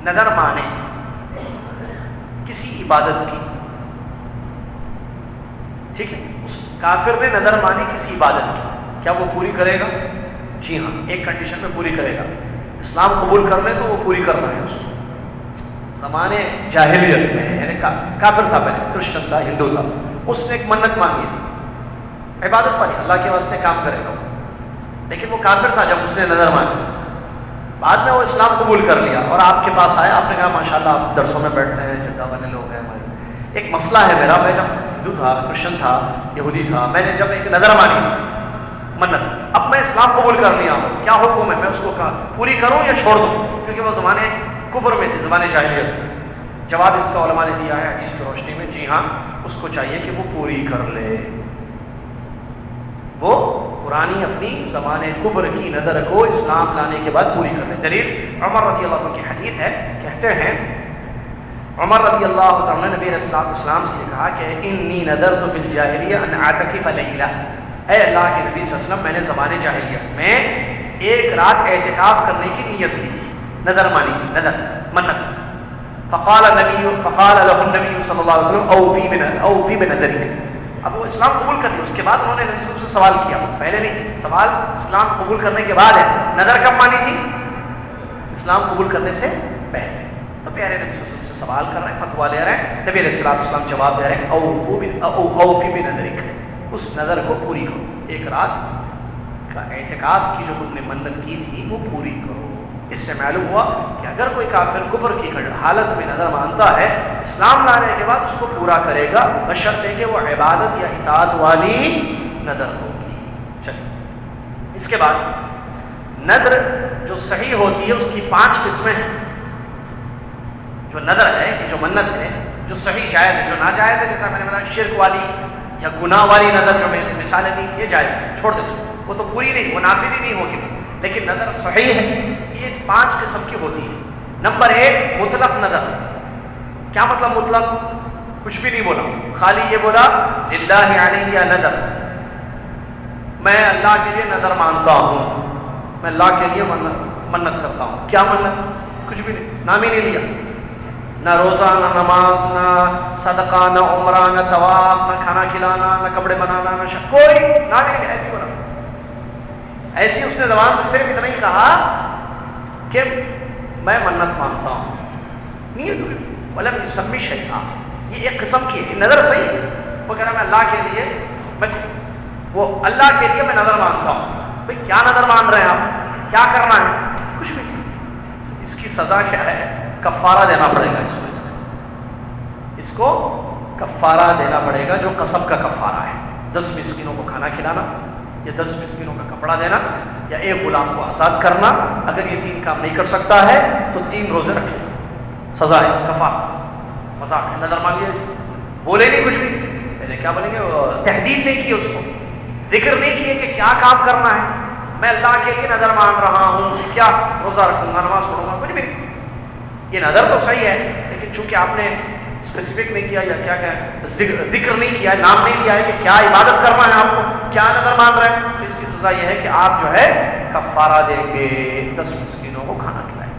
نظر مانے کسی عبادت کی، ٹھیک ہے، اس کافر نے نظر مانی کسی عبادت کی، کیا وہ پوری کرے گا؟ جی ہاں، ایک کنڈیشن میں پوری کرے گا، اسلام قبول کر لے تو وہ پوری کرنا ہے اس کو۔ زمانے جاہلیت میں یعنی کافر تھا، پہلے کرسچن تھا، ہندو تھا، اس نے ایک منت مانگی تھی عبادت والی، اللہ کے واسطے کام کرے گا، لیکن وہ کافر تھا جب اس نے نظر مانی، بعد میں وہ اسلام قبول کر لیا اور آپ کے پاس آیا، آپ نے کہا ماشاءاللہ آپ درسوں میں بیٹھتے ہیں، جدہ والے لوگ ہیں ہمارے، ایک مسئلہ ہے میرا، میں جب ہندو تھا، کرسچن تھا، یہودی تھا، میں نے جب ایک نظر مانی منت، اب میں اسلام قبول کر لیا ہوں، کیا حکم ہے؟ میں اس کو کہا پوری کروں یا چھوڑ دوں؟ کیونکہ وہ زمانے کفر میں تھے، زمانے جاہلیت۔ جواب اس کا علماء نے دیا ہے حدیث کی روشنی میں، جی ہاں اس کو چاہیے کہ وہ پوری کر لے، وہ پرانی اپنی زمانے کفر کی نظر کو اسلام لانے کے بعد پوری کر لے۔ دلیل عمر رضی اللہ عنہ کی حدیث ہے، کہتے ہیں عمر رضی اللہ عنہ نے نبی علیہ السلام سے کہا کہ انی نذرت فی الجاہلیہ ان اعتکف لیلہ، اے اللہ کے نبی صلی اللہ علیہ وسلم میں نے زمانے جاہلیت میں ایک رات اعتکاف کرنے کی نیت کی تھی، نظر مانی تھی، نظر منت۔ فقال له النبی صلی اللہ علیہ وسلم اوفی بنذرک، اب وہ اسلام قبول کر لیا، اس کے بعد انہوں نے نبی صلی اللہ علیہ وسلم سے سوال کیا، پہلے نہیں، سوال اسلام قبول کرنے کے بعد ہے، نظر کب مانی تھی؟ اسلام قبول کرنے سے پہلے۔ تو پیارے نبی صلی اللہ علیہ وسلم سے سوال کر رہے ہیں، فتویٰ لے رہے ہیں، نبی علیہ السلام جواب دے رہے ہیں اوفی بنذرک، اس نظر کو پوری کرو، ایک رات کا اعتکاف کی جو تم نے منت کی تھی وہ پوری کرو۔ اس سے معلوم ہوا کہ اگر کوئی کافر کفر کی حالت میں نظر مانتا ہے، اسلام لانے کے بعد اس کو پورا کرے گا، بشرطے کہ وہ عبادت یا اطاعت والی نظر ہوگی۔ چلیے اس کے بعد نظر جو صحیح ہوتی ہے اس کی 5 قسمیں ہیں۔ جو نظر ہے، جو منت ہے، جو صحیح جائز ہے، جو ناجائز ہے، جیسا میں نے بتایا شرک والی یا گناہ والی نظر جو میں نے مثالیں دی، یہ جائز ہے، چھوڑ دیں، وہ تو پوری نہیں، وہ نافذ ہی نہیں ہوگی، لیکن نظر صحیح ہے، یہ 5 قسم کی ہوتی ہے۔ نمبر 1 مطلق نظر۔ کیا مطلب مطلق؟ کچھ بھی نہیں بولا، خالی یہ بولا للہ علیہ نظر، میں اللہ کے لیے نظر مانتا ہوں، میں اللہ کے لیے منت کرتا ہوں۔ کیا منت؟ کچھ بھی نہیں، نام ہی نہیں لیا، نہ روزہ، نہ نماز، نہ صدقہ، نہ عمرہ، نہ طواف، نہ کھانا کھلانا، نہ کپڑے بنانا، نہ کوئی نام ہی نہیں، ایسی بولا، ایسی اس نے زبان سے صرف اتنا ہی کہا کہ میں منت مانتا ہوں، نہیں ولم یسمی شیئا، یہ ایک قسم کی ہے نظر صحیح ہے، وہ کہہ رہا میں اللہ کے لیے، وہ اللہ کے لیے میں نظر مانتا ہوں۔ بھئی کیا نظر مان رہے ہیں آپ؟ کیا کرنا ہے؟ کچھ بھی نہیں۔ اس کی سزا کیا ہے؟ کفارہ دینا پڑے گا، اس کو کفارہ دینا پڑے گا، جو قسم کا کفارہ ہے، 10 مسکینوں کو کھانا کھلانا، یا 10 مسکینوں کا کپڑا دینا، یا ایک غلام کو آزاد کرنا. اگر یہ 3 کام نہیں کر سکتا ہے تو 3 روزے رکھے. سزا ہے کفارہ. مذاق ہے, نظر مانگی ایسے بولے نہیں کچھ بھی, پہلے کیا بولیں گے, تحدید نہیں کی اس کو, ذکر نہیں کیے کہ کیا کام کرنا ہے. میں اللہ کے لیے نظر مان رہا ہوں, کیا روزہ رکھوں گا, نماز پڑھوں گا, کچھ بھی نہیں. یہ نظر تو صحیح ہے, لیکن چونکہ آپ نے اسپیسیفک نہیں کیا یا کیا ذکر نہیں کیا, نام نہیں لیا ہے کہ کیا عبادت کرنا ہے آپ کو, کیا نظر مان رہے ہیں, تو اس کی سزا یہ ہے کہ آپ جو ہے کفارہ دیں گے, 10 مسکینوں کو کھانا کھلائیں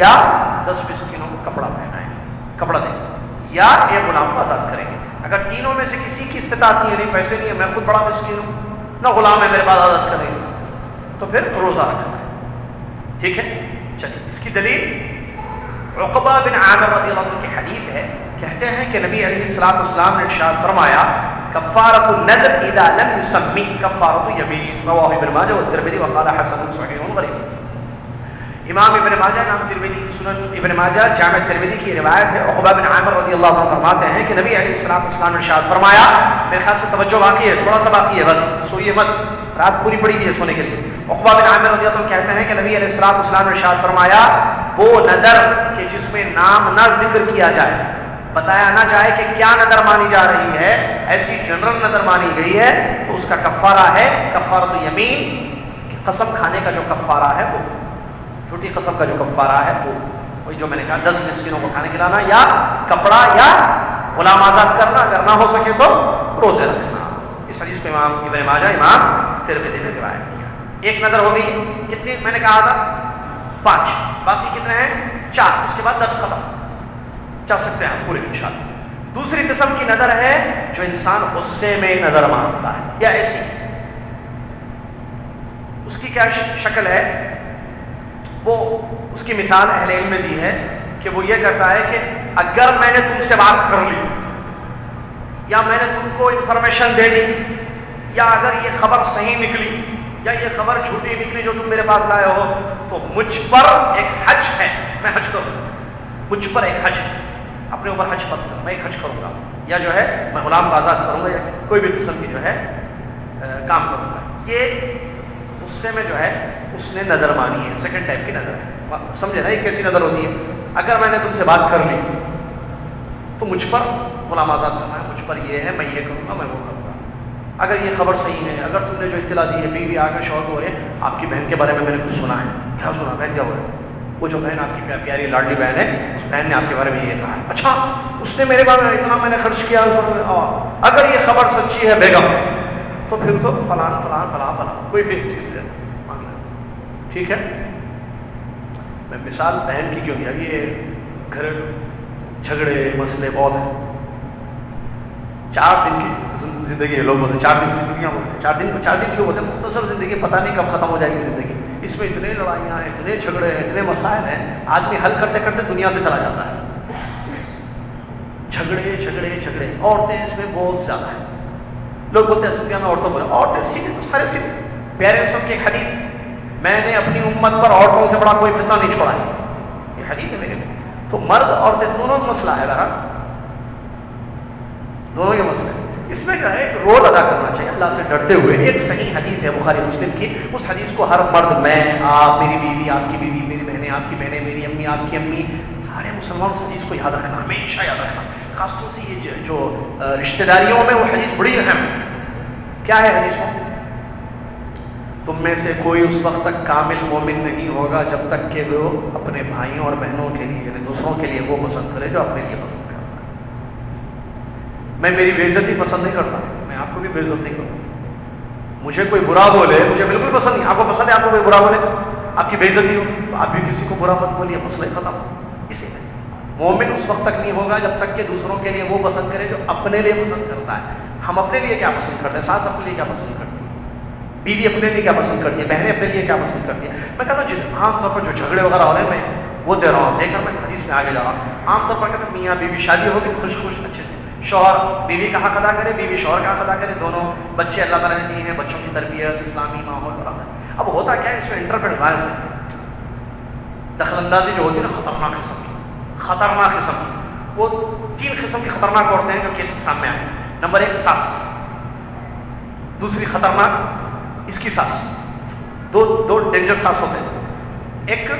یا 10 مسکینوں کو کپڑا پہنائیں, کپڑا دیں گے, یا ایک غلام کو آزاد کریں گے. اگر تینوں میں سے کسی کی استطاعت نہیں ہے, نہیں پیسے نہیں ہے, میں خود بڑا مسکین ہوں, نہ غلام ہے میرے پاس آزاد کریں گے, تو پھر روزہ رکھنا ہے. ٹھیک ہے, چلیے اس کی دلیل عقبہ بن عامر رضی اللہ عنہ کی حدیث ہے. کہتے ہیں کہ نبی علیہ الصلوۃ والسلام نے ارشاد فرمایا کفارۃ النذر اذا لم يسمى کفارۃ یمین, رواه ابن ماجہ والترمذی وقال حسن صحیح غریب. امام ابن ماجہ, امام ترمذی, سنن ابن ماجہ, جامع ترمذی کی روایت ہے. عقبہ بن عامر رضی اللہ عنہ فرماتے ہیں کہ نبی علیہ الصلوۃ والسلام نے ارشاد فرمایا, میرے خیال سے توجہ باقی ہے, تھوڑا سا باقی ہے, بس سوئیے مت, رات پوری پڑی ہوئی ہے سونے کے لیے. عقبہ بن عامر رضی اللہ عنہ کہتے ہیں کہ نبی علیہ الصلوۃ والسلام نے ارشاد فرمایا وہ نظر کہ جس میں نام نہ ذکر کیا جائے, بتایا نہ جائے کہ کیا نظر مانی جا رہی ہے, ایسی جنرل نظر مانی گئی ہے, تو اس کا کفارہ ہے کفارۃ یمین, قسم کھانے کا جو کفارہ ہے وہ, جھوٹی قسم کا جو کفارہ ہے وہ وہی جو میں نے کہا 10 مسکینوں کو کھانے کھلانا یا کپڑا یا غلام آزاد کرنا, اگر نہ ہو سکے تو روزے رکھنا. اس حدیث کو امام ابن ماجہ, امام ترمذی نے روایت کیا. ایک نظر ہو گئی, کتنی میں نے کہا تھا 5, باقی کتنے ہیں 4, اس کے بعد 10 ختم, چل سکتے ہیں پورے انشاءاللہ. دوسری قسم کی نظر ہے جو انسان غصے میں نظر مانتا ہے, یا ایسی, اس کی کیا شکل ہے, وہ اس کی مثال اہل علم نے دی ہے کہ وہ یہ کرتا ہے کہ اگر میں نے تم سے بات کر لی, یا میں نے تم کو انفارمیشن دے دی, یا اگر یہ خبر صحیح نکلی یا یہ خبر جھوٹی نکلی جو تم میرے پاس لائے ہو, تو مجھ پر ایک حج ہے, میں حج کروں, مجھ پر ایک حج ہے, اپنے اوپر حج مت کرو, میں ایک حج کروں گا, یا جو ہے میں غلام کو آزاد کروں گا, یا کوئی بھی قسم کی جو ہے کام کروں گا. یہ غصے میں جو ہے اس نے نظر مانی ہے, سیکنڈ ٹائپ کی نظر ہے. سمجھے نا یہ کیسی نظر ہوتی ہے, اگر میں نے تم سے بات کر لی تو مجھ پر غلام آزاد کرنا ہے, مجھ پر یہ ہے, میں یہ کروں گا, میں وہ کروں گا. اگر یہ خبر صحیح ہے, اگر تم نے جو اطلاع دی ہے, بیوی آ کر شوہر ہو رہے ہیں, آپ کی بہن کے بارے میں میں نے کچھ سنا ہے, کیا سنا, بہن کیا ہو رہا ہے, وہ جو بہن آپ کی پیاری لاڈلی بہن ہے, اس بہن نے آپ کے بارے میں یہ کہا ہے, اچھا اس نے میرے بارے میں اتنا میں نے خرچ کیا, اگر یہ خبر سچی ہے بیگم, تو پھر تو فلان فلان فلاں فلاں کوئی بھی چیز ہے مانگنا. ٹھیک ہے, میں مثال بہن کی کیوں دیا, یہ گھر جھگڑے مسئلے بہت ہیں. 4 دن کی زندگی ہے, لوگ بولتے ہیں 4 دن کی دنیا ہوتی ہے, 4 دن کیوں ہوتے ہیں, مختصر زندگی, پتہ نہیں کب ختم ہو جائے گی زندگی. اس میں اتنے لڑائیاں ہیں, اتنے جھگڑے ہیں, اتنے مسائل ہیں, آدمی حل کرتے کرتے دنیا سے چلا جاتا ہے. جھگڑے جھگڑے جھگڑے, عورتیں اس میں بہت زیادہ ہیں. لوگ بولتے ہیں میں عورتوں بولے, عورتیں سیدھے تو سارے سیدھے. پیارے رسول کی ایک حدیث, میں نے اپنی امت پر عورتوں سے بڑا کوئی فتنہ نہیں چھوڑا ہے, یہ حدیث ہے میرے. تو مرد عورتیں دونوں کا مسئلہ ہے, بہرحال دونوں کے مسئلہ ہے. اس میں جو ہے ایک رول ادا کرنا چاہیے اللہ سے ڈرتے ہوئے. ایک صحیح حدیث ہے بخاری مسلم کی, اس حدیث کو ہر مرد, میں, آپ, میری بیوی, آپ کی بیوی, میری بہنیں, آپ کی بہنیں, میری امی, آپ کی امی, سارے مسلمان اس حدیث کو یاد رکھنا, ہمیشہ یاد رکھنا. خاص طور سے یہ جو رشتہ داریوں میں وہ حدیث بڑی اہم ہے. کیا ہے حدیث میں, تم میں سے کوئی اس وقت تک کامل مومن نہیں ہوگا جب تک کہ وہ اپنے بھائیوں اور بہنوں کے لیے, یعنی دوسروں کے لیے وہ پسند کرے جو اپنے لیے پسند کرتا ہے. میں میری بے عزتی پسند نہیں کرتا, میں آپ کو بھی بے عزت نہیں کرتا. مجھے کوئی برا بولے مجھے بالکل پسند نہیں. آپ کو پسند ہے آپ کو کوئی برا بولے, آپ کی بے عزتی ہو, تو آپ بھی کسی کو برا مت بولیے, مسئلہ ہی ختم. اسی لیے مومن اس وقت تک نہیں ہوگا جب تک کہ دوسروں کے لیے وہ پسند کرے جو اپنے لیے پسند کرتا ہے. ہم اپنے لیے کیا پسند کرتے ہیں, ساس اپنے لیے کیا پسند کرتی ہے, بیوی اپنے لیے کیا پسند کرتی ہے, بہنیں اپنے لیے کیا پسند کرتی ہے. میں کہتا ہوں عام طور پر جو جھگڑے وغیرہ ہو رہے ہیں میں وہ دے رہا ہوں, دیکھ کر میں حدیث میں آگے جا رہا ہوں. عام طور پر کہتے ہیں میاں بیوی شادی ہوگی خوش خوش اچھے سے, شوہر بیوی کا حق ادا کرے, بیوی شوہر کا حق ادا کرے, دونوں بچے اللہ تعالیٰ نے دیے ہیں, بچوں کی تربیت, اسلامی ماحول بڑھانا. اب ہوتا کیا ہے اس میں انٹرفیئر وائرس, دخل اندازی جو ہوتی ہے نا خطرناک قسم کی, خطرناک قسم کی. وہ 3 قسم کی خطرناک عورتیں ہیں جو کیس سامنے آئے. نمبر 1 ساس, دوسری خطرناک اس کی ساس, دو ڈینجر ساس ہوتے ہیں. ایک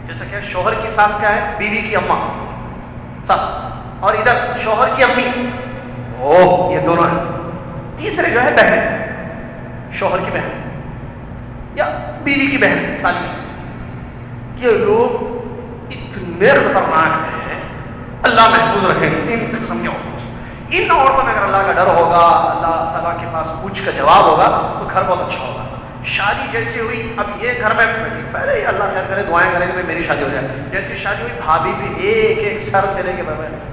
جیسا کہ شوہر کی ساس کیا ہے؟ بیوی کی اماں ساس, اور ادھر شوہر کی امی, یہ دونوں ہیں. تیسرے جو ہے بہن, شوہر کی بہن یا بیوی کی بہن سالی. یہ لوگ اتنے خطرناک ہیں, اللہ محفوظ رکھے ان قسم کے عورتوں سے. ان عورتوں میں اگر اللہ کا ڈر ہوگا, اللہ تعالیٰ کے پاس پوچھ کا جواب ہوگا تو گھر بہت اچھا ہوگا. شادی جیسی ہوئی, اب یہ گھر میں پہلے ہی اللہ خیر کرے دعائیں کریں کہ میری شادی ہو جائے. جیسی شادی ہوئی بھابھی بھی ایک ایک سر سے لے کے,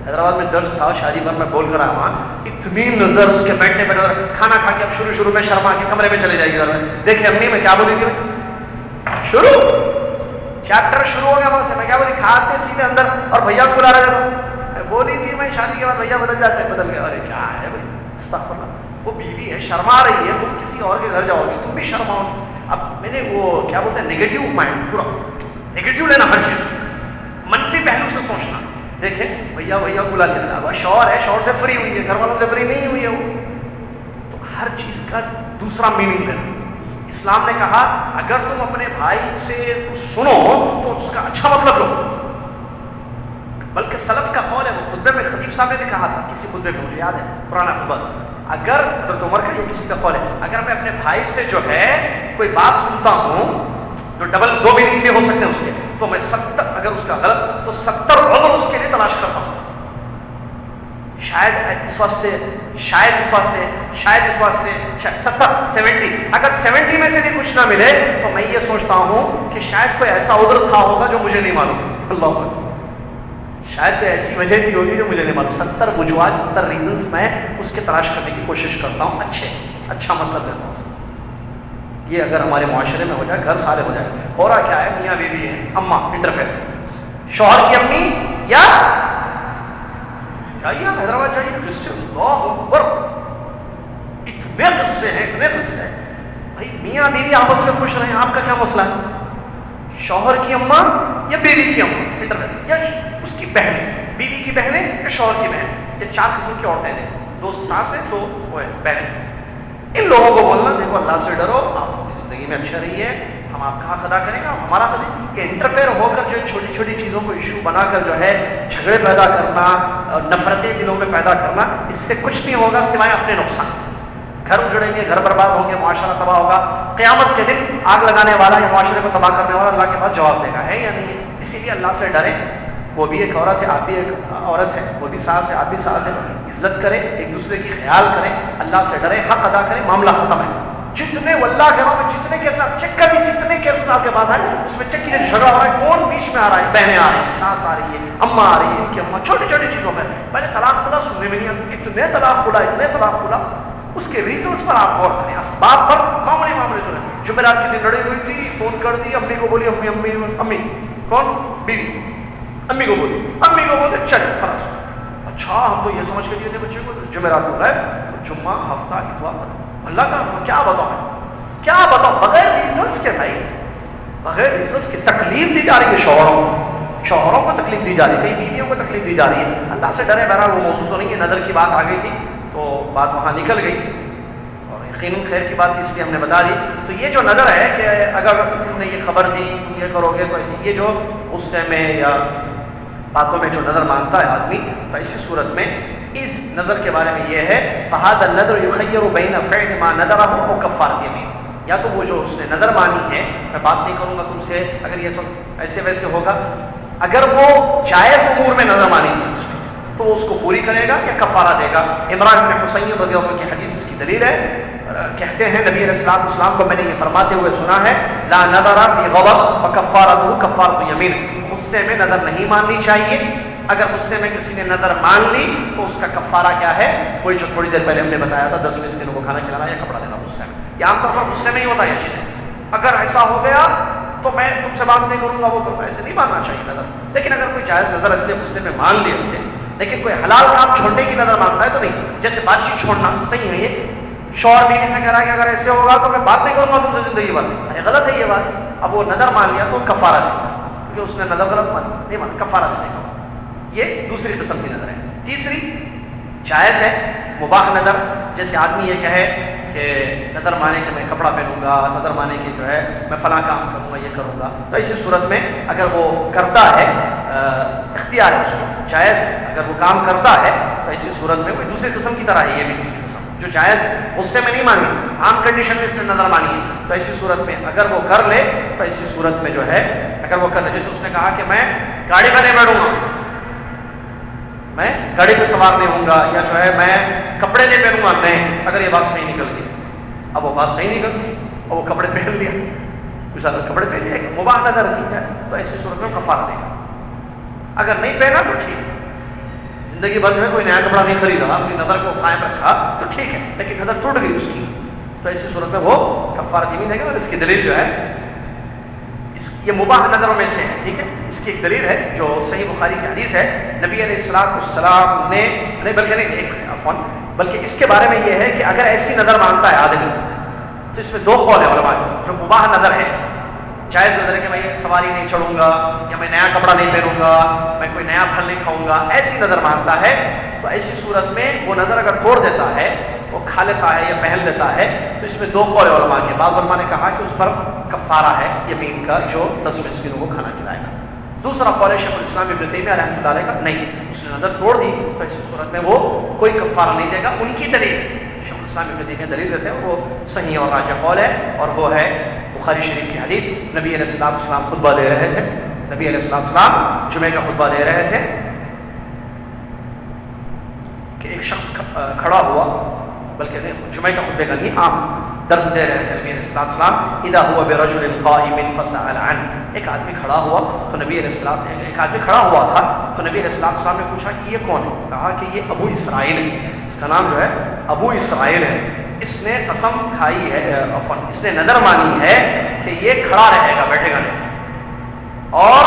حیدرآباد میں درس تھا شادی پر, میں بول کر آیا وہاں, اتنی نظر اس کے بیٹھنے پہ نظر, کھانا کھا کے اب شروع میں شرما کے کمرے میں چلے جائے گی. دیکھیں امی میں کیا بولی تھی, شروع چیپٹر شروع ہو گیا وہاں سے, میں کیا بولی, کھاتے سیدھے اندر اور بھیا کو بلا رہا تھا. بولی تھی میں شادی کے بعد بھیا بدل جاتے ہیں, بدل گئے. ارے کیا ہے بھائی, استغفر اللہ, وہ بیوی ہے شرما رہی ہے, تم کسی اور کے گھر جاؤ گی تم بھی شرماؤ. اب میں نے وہ کیا بولتے ہیں نیگیٹو مائنڈ, پورا نیگیٹو لینا, ہر چیز منفی پہلو سے سوچنا. دیکھیں بھیا بلا لیا, وہ شوہر ہے, شوہر سے فری ہوئی ہے, گھر والوں سے فری نہیں ہوئی ہے وہ, تو ہر چیز کا دوسرا میننگ لینا. اسلام نے کہا اگر تم اپنے بھائی سے سنو تو اس کا اچھا مطلب لو. بلکہ سلف کا قول ہے, وہ خطبے میں خطیب صاحب نے بھی کہا تھا کسی خطبے میں, مجھے یاد ہے پرانا خطبہ, اگر حضرت عمر کا یہ کسی کا قول ہے, اگر میں اپنے بھائی سے جو ہے کوئی بات سنتا ہوں جو ڈبل دو میننگ بھی ہو سکتے ہیں اس کے, تو میں 70, اگر اس کا غلط تو 70 عذر اس کے لیے تلاش کرتا ہوں. شاید اس واسطے 70 اگر 70 میں سے بھی کچھ نہ ملے تو میں یہ سوچتا ہوں کہ شاید کوئی ایسا عذر تھا ہوگا جو مجھے نہیں معلوم. اللہ اکبر, شاید کوئی ایسی وجہ تھی ہوگی جو مجھے نہیں معلوم. 70 وجوہات 70 ریزنس میں اس کے تلاش کرنے کی کوشش کرتا ہوں, اچھا مطلب لیتا ہوں اس. یہ اگر ہمارے معاشرے میں ہو جائے, گھر سارے ہو جائے. ہو رہا کیا ہے, میاں بیوی ہے, اماں انٹرفیئر, شوہر کی امی یا جائیے حیدرآباد جائیے, قصے اللہ اکبر, اتنے قصے ہیں بھائی. میاں بیوی آپس میں خوش رہے, آپ کا کیا مسئلہ ہے؟ شوہر کی اماں یا بیوی کی اماں انٹرفیئر, یا اس کی بہنیں, بیوی کی بہنیں یا شوہر کی بہن, یہ 4 قسم کی عورتیں ہیں. 2 ساس ہیں, 2 وہ ہیں بہنیں. ان لوگوں کو بولنا دیکھو اللہ سے ڈرو, آپ اپنی زندگی میں اچھا رہیے, ہم آپ کا حق ادا کریں گے, ہمارا کریں. کہ انٹرفیئر ہو کر جو چھوٹی چھوٹی چیزوں کو ایشو بنا کر جو ہے جھگڑے پیدا کرنا, نفرتیں دلوں میں پیدا کرنا, اس سے کچھ نہیں ہوگا سوائے اپنے نقصان. گھر اجڑیں گے, گھر برباد ہوں گے, معاشرہ تباہ ہوگا. قیامت کے دن آگ لگانے والا یا معاشرے کو تباہ کرنے والا اللہ کے پاس جواب دے گا, ہے یا نہیں ہے. اسی لیے اللہ سے ڈریں. وہ بھی ایک عورت ہے, آپ بھی ایک عورت ہے, وہ بھی ساس ہے, آپ بھی ساس ہے. عزت کریں, ایک دوسرے کی خیال کریں, اللہ سے ڈریں, حق ادا کریں, معاملہ ختم ہے. جتنے واللہ گھروں میں جتنے کے ساتھ چیک کر دیے, جتنے کیسز آپ کے پاس آئے اس میں چیک کیجیے جھگڑا ہو رہا ہے, کون بیچ میں آ رہا ہے. بہنیں آ رہی ہیں, ساس آ رہی ہے, اماں آ رہی ہے, ان کی اماں, چھوٹی چھوٹی چیزوں میں. پہلے طلاق کھلا سننے میں نہیں آتی, اتنے طلاق کھلا, اس کے ریزنس پر آپ غور کریں, اسباب پر. معاملے سنیں. جمعرات کے دن لڑی ہوئی تھی, فون کر دی, امی کو بولی, امی کون, بیوی, امی کو بولے چل خلاص. اچھا ہم تو یہ سمجھ کے دیے تھے بچے کو, جمعرات کو گئے, جمعہ ہفتہ اتوار, اللہ کا کیا بتاؤ, بغیر ریزنس کے بھائی, بغیر ریزنس کی تکلیف دی جا رہی ہے. شوہروں کو تکلیف دی جا رہی ہے, کئی بیویوں کو تکلیف دی جا رہی ہے. اللہ سے ڈرے. بہرحال وہ موضوع تو نہیں ہے, نظر کی بات آ گئی تھی تو بات وہاں نکل گئی, اور یقیناً خیر کی بات تھی اس لیے ہم نے بتا دی. تو یہ جو نظر ہے کہ اگر تم نے یہ خبر دی, تم یہ کرو گے تو ایسی, یہ جو غصے میں یا باتوں میں جو نظر مانگتا ہے آدمی, تو ایسی صورت میں اس نظر کے بارے میں یہ ہے, فَهَذَا النَّذْرُ يُخَيَّرُ بَيْنَ فِعْلِ مَا نَذَرَهُ أَوْ كَفَّارَةِ يَمِينٍ. یا تو وہ جو اس نے نظر مانی ہے, میں بات نہیں کروں گا تم سے اگر یہ سب ایسے ویسے ہوگا, اگر وہ جائز امور میں نظر مانی تھی اس نے تو وہ اس کو پوری کرے گا یا کفارہ دے گا. عمران بن حسین رضی اللہ عنہ کی حدیث اس کی دلیل ہے. کہتے ہیں نبی علیہ السلام کو میں نے یہ فرماتے ہوئے سنا ہے, لا نظر فی غضب وکفارتہ کفارۃ یمین. غصے میں نظر نہیں ماننی چاہیے. اگر غصے میں کسی نے نظر مان لی تو اس کا کفارہ کیا ہے, وہی جو تھوڑی دیر پہلے ہم نے بتایا تھا, 10 مسکینوں کو کھانا کھلانا یا کپڑا دینا. غصے میں یہ عام طور پر غصے میں ہی ہوتا ہے یہ چیزیں. اگر ایسا ہو گیا تو میں تم سے بات نہیں کروں گا, وہ تو ایسے نہیں ماننا چاہیے نظر. لیکن اگر کوئی جائز نظر اس نے غصے میں مان لی اسے, لیکن کوئی حلال کام چھوڑنے کی نظر مانتا ہے تو نہیں. جیسے بات چیت چھوڑنا صحیح ہے, یہ شوہر بیوی سے کہہ رہا ہے کہ اگر ایسے ہوگا تو میں بات نہیں کروں گا تم سے زندگی بھر, ارے غلط ہے یہ بات. اب وہ نظر مان لیا تو کفارہ دے گا, کیونکہ اس نے نظر غلط نہیں مان, کفارہ دے گا. یہ دوسری قسم کی نظر ہے. تیسری جائز ہے, مباح نظر. جیسے آدمی یہ کہے کہ نظر مانے کہ میں کپڑا پہنوں گا، نظر مانے کہ جو ہے میں فلاں کام کروں گا، یہ کروں گا، تو ایسی صورت میں اگر وہ کرتا ہے اختیار ہے اس کو، جائز ہے، اگر وہ کام کرتا ہے تو ایسی صورت میں کوئی دوسری قسم کی طرح ہے، یہ بھی دوسری قسم جو جائز ہے، غصے میں نہیں مانی، عام کنڈیشن میں اس نے نظر مانی ہے، تو ایسی صورت میں اگر وہ کر لے تو ایسی صورت میں جو ہے اگر وہ کر لے، جیسے اس نے کہا کہ میں گاڑی میں نہیں بیٹھوں گا، میں گاڑی پہ سوار نہیں ہوں گا، یا جو ہے میں کپڑے نہیں پہنوں گا، نہیں، اگر یہ بات صحیح نکل گئی، اب وہ بات صحیح نکل گئی اور وہ کپڑے پہن لیا، مثال کپڑے پہن لیا، مباح نظر ٹھیک ہے، تو ایسی صورت میں کفارہ دے گا، اگر نہیں پہنا تو ٹھیک ہے، زندگی بھر جو ہے کوئی نیا کپڑا نہیں خریدا، اپنی نظر کو قائم رکھا تو ٹھیک ہے، لیکن نظر ٹوٹ گئی اس کی، تو ایسی صورت میں وہ کفارہ یمین دے گا، اور اس کی دلیل جو ہے یہ مباح نظروں میں سے ہے، ٹھیک ہے، اس کی ایک دلیل ہے جو صحیح بخاری کی حدیث ہے، نبی علیہ السلام نے نہیں بلکہ نہیں ایک عفواً بلکہ اس کے بارے میں یہ ہے کہ اگر ایسی نظر مانتا ہے آدمی تو اس میں دو قول ہے علماء کے، جو مباح نظر ہے، جائز نظر ہے کہ میں سواری نہیں چڑھوں گا، یا میں نیا کپڑا نہیں پہنوں گا، میں کوئی نیا پھل نہیں کھاؤں گا، ایسی نظر مانتا ہے، تو ایسی صورت میں وہ نظر اگر توڑ دیتا ہے، وہ کھا لیتا ہے یا پہن لیتا ہے، تو اس میں دو قول علماء کے، بعض علماء نے کہا کہ اس پر کفارہ ہے یمین کا جو 10 مسکینوں کو کھانا کھلائے گا، دوسرا قول ہے شیخ الاسلام ابن تیمیہ رحمۃ اللہ علیہ کا، نہیں، اس نے نظر توڑ دی تو ایسی صورت میں وہ کوئی کفارہ نہیں دے گا، ان کی دلیل شیخ الاسلام ابن تیمیہ دلیل دیتے ہیں، وہ صحیح اور راجح قول ہے، اور وہ ہے بخاری شریف کی حدیث، نبی علیہ السلام خطبہ دے رہے تھے، نبی علیہ السلام جمعے کا خطبہ دے رہے تھے کہ ایک شخص کھڑا ہوا، بلکہ نہیں جمعے کا خطبے کا نہیں، عام درس دے رہے تھے نبی علیہ السلام، اذا هو برجل قائم فسأل عنه، ایک آدمی کھڑا ہوا تو نبی علیہ السلام ایک آدمی کھڑا ہوا تھا تو نبی علیہ السلام نے پوچھا کہ یہ کون ہے، کہا کہ یہ ابو اسرائیل ہے، اس کا نام جو ہے ابو اسرائیل ہے، اس نے قسم کھائی ہے، اس نے نظر مانی ہے کہ یہ کھڑا رہے گا، بیٹھے گا نہیں، اور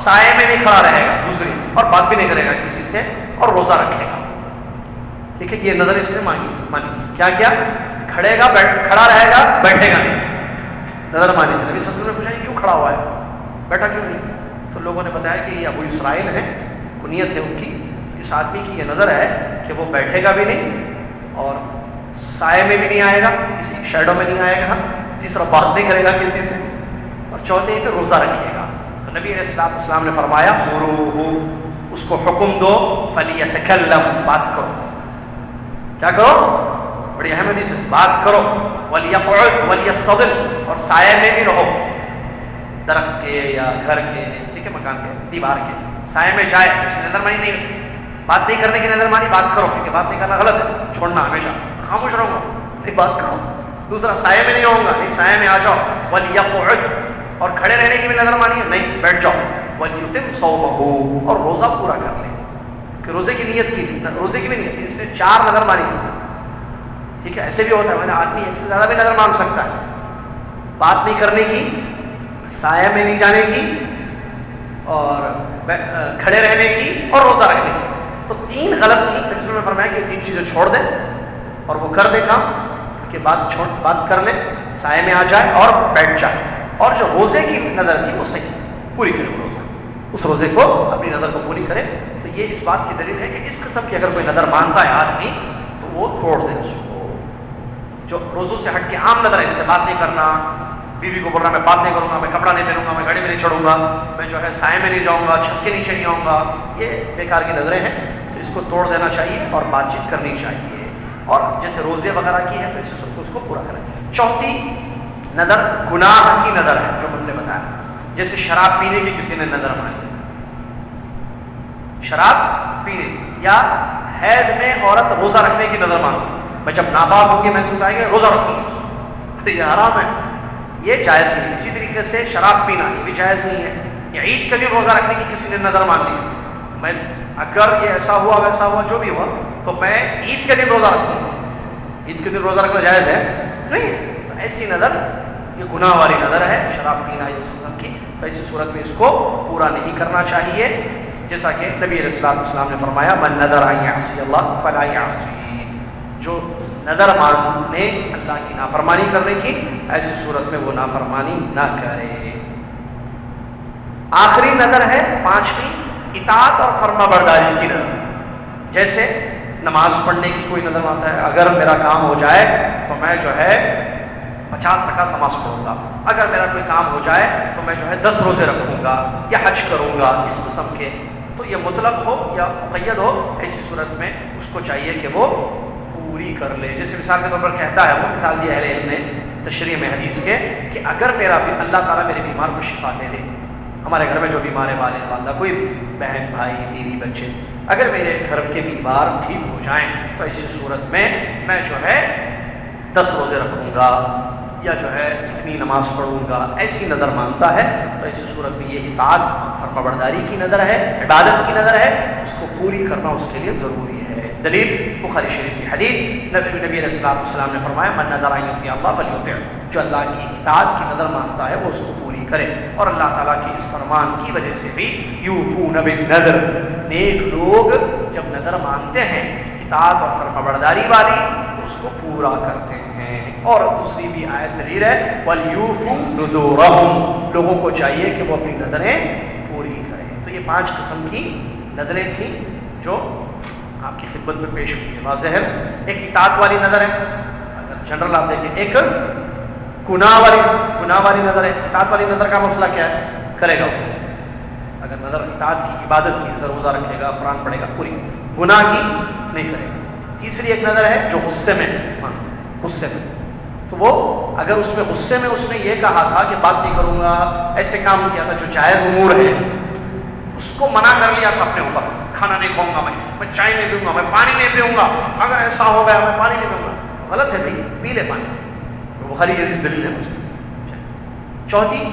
سائے میں نہیں کھڑا رہے گا دوسری، اور بات بھی نہیں کرے گا کسی سے، اور روزہ رکھے گا، ٹھیک ہے، یہ نظر اس نے مانی، کیا کیا، کھڑے گا، کھڑا رہے گا، بیٹھے گا نہیں، نظر مانی، نبی صلی اللہ علیہ وسلم نے پوچھا یہ کیوں کھڑا ہوا ہے، بیٹھا کیوں نہیں، تو لوگوں نے بتایا کہ یہ ابو اسرائیل ہے، کنیت ہے ان کی، اس آدمی کی یہ نظر ہے کہ وہ بیٹھے گا بھی نہیں اور سائے میں بھی نہیں آئے گا، کسی شیڈو میں نہیں آئے گا، تیسرا بات نہیں کرے گا کسی سے، اور چوتھے کہ روزہ رکھے گا، تو نبی علیہ السلام نے فرمایا مروہ، اس کو حکم دو، فلیتکلم، بات کرو، کیا کرو، بڑی اہم حدیث ہے، بات کرو، ولیقعد ولیستظل، اور سائے میں بھی رہو، درخت کے یا گھر کے، ٹھیک ہے، مکان کے، دیوار کے سائے میں جائے، اس کی نظر مانی نہیں، بات نہیں کرنے کی نظر مانی، بات کرو، کیونکہ بات نہیں کرنا غلط ہے، چھوڑنا ہمیشہ، خاموش رہوں گا نہیں، بات کرو، دوسرا سائے میں نہیں رہوں گا نہیں، سائے میں آ جاؤ، ولیقعد، اور کھڑے رہنے کی بھی نظر مانی ہے نہیں، بیٹھ جاؤ، ولیتم صومہ، اور روزہ پورا کر لیں، کہ روزے کی نیت کی، روزے کی بھی نیت، اس نے 4 نظر مانی تھی، ٹھیک ہے، ایسے بھی ہوتا ہے، آدمی ایک سے زیادہ بھی نظر مان سکتا ہے، بات نہیں کرنے کی، سایہ میں نہیں جانے کی، اور کھڑے رہنے کی، اور روزہ رکھنے کی، تو 3 غلط تھی، پھر اس نے فرمایا کہ 3 چیزیں چھوڑ دے اور وہ کر دے کام کہ بات کر لے، سائے میں آ جائے اور بیٹھ جائے، اور جو روزے کی نظر تھی وہ صحیح پوری کرے، وہ روزہ، اس روزے کو اپنی نظر کو پوری کرے، تو یہ اس بات کی دلیل ہے کہ اس قسم کی اگر کوئی نظر مانتا ہے آدمی تو وہ توڑ دے اس کو، جو روزوں سے ہٹ کے عام نظر ہے، جیسے بات نہیں کرنا، بیوی کو بول رہا میں بات نہیں کروں گا، میں کپڑا نہیں پہنوں گا، میں گاڑی میں نہیں چڑھوں گا، میں جو ہے سائے میں نہیں جاؤں گا، چھت کے نیچے نہیں آؤں گا، یہ بیکار کی نظریں ہیں، تو اس کو توڑ دینا چاہیے اور بات چیت کرنی چاہیے، اور جیسے روزے وغیرہ کی ہے تو اس کو پورا کریں۔ چوتھی نظر گناہ کی نظر ہے، جو ہم نے بتایا، جیسے شراب پینے کی کسی نے نظر مانی، شراب پینے، یا حیض میں عورت روزہ رکھنے کی نظر مان سکتی، میں جب ناباب ہوں گی مینسس آئیں گے روزہ رکھوں گی، یہ حرام ہے، یہ جائز نہیں ہے۔ اسی طریقے سے شراب پینا یہ بھی جائز نہیں ہے، یا عید کے دن روزہ رکھنے کی کسی نے نظر مان لی، میں اگر یہ ایسا ہوا ویسا ہوا جو بھی ہوا تو میں عید کے دن روزہ رکھوں گا، عید کے دن روزہ رکھنا جائز ہے نہیں، تو ایسی نظر یہ گناہ والی نظر ہے، شراب پینا اس قسم کی، تو ایسی صورت میں اس کو پورا نہیں کرنا چاہیے، جیسا کہ نبی علیہ السلام نے فرمایا من نذر ان یعصی اللہ فلا یعصی، جو نظر ماننے اللہ کی نافرمانی کرنے کی، ایسی صورت میں وہ نافرمانی نہ کرے۔ آخری نظر ہے 5ویں، اطاعت اور فرما برداری کی نظر، جیسے نماز پڑھنے کی کوئی نظر مانتا ہے، اگر میرا کام ہو جائے تو میں جو ہے 50 رکعت نماز پڑھوں گا، اگر میرا کوئی کام ہو جائے تو میں جو ہے 10 روزے رکھوں گا یا حج کروں گا، اس قسم کے. تو یہ مطلق ہو یا مقید ہو، ایسی صورت میں اس کو چاہیے کہ وہ پوری کر لے. جیسے مثال کے طور پر کہتا ہے، وہ مثال دی اہل علم نے تشریح میں حدیث کے، کہ اگر میرا بھی اللہ تعالیٰ میرے بیمار کو شفا دے دے، ہمارے گھر میں جو بیمار ہے، والد والدہ، کوئی بہن بھائی بیوی بچے، اگر میرے گھر کے بیمار ٹھیک ہو جائیں تو ایسی صورت میں جو ہے 10 روزے رکھوں گا یا جو ہے اتنی نماز پڑھوں گا، ایسی نظر مانتا ہے تو ایسی صورت میں یہ اطاعت فرمانبرداری کی نظر ہے، عبادت کی نظر ہے، اس کو پوری کرنا اس کے لیے ضروری ہے. دلیل بخاری شریف کی حدیث، نبی علیہ السلام نے فرمایا من نذر ان یطیع اللہ فلیطع، جو اللہ کی اطاعت کی نظر مانتا ہے وہ اس کو پوری کرے. اور اللہ تعالیٰ کی اس فرمان کی وجہ سے بھی یوفون بالنذر، نیک لوگ جب نظر مانتے ہیں اطاعت اور فرمانبرداری والی تو اس کو پورا کرتے ہیں. اور دوسری بھی آیت دلیل ہے وَلْيُوفُوا نُذُورَهُمْ، لوگوں کو چاہیے کہ وہ اپنی نظریں پوری کریں. تو یہ 5 قسم کی نظریں تھیں جو آپ کی خدمت میں پیش ہوئی ہے. واضح ہے. ایک اطاعت والی نظر ہے، جنرل آپ دیکھیں. ایک گناہ والی نظر ہے. اطاعت والی نظر کا مسئلہ کیا ہے؟ کرے گا وہ، اگر نظر اطاعت کی، عبادت کی، روزہ رکھے گا، قرآن پڑھے گا، پوری. گناہ کی نہیں کرے گا. تیسری ایک نظر ہے جو غصے میں، تو وہ اگر اس میں غصے میں اس نے یہ کہا تھا کہ بات نہیں کروں گا، ایسے کام کیا تھا جو جائز امور ہے، اس کو منع کر لیا تھا اپنے اوپر، کھانا نہیں کھاؤں گا، میں چائے نہیں پیوں گا، میں پانی نہیں پیوں گا، اگر ایسا ہو گیا میں پانی نہیں پیوں گا، غلط ہے بھائی، پی لے پانی. بخاری کی حدیث دلیل ہے اس میں. چوتھی،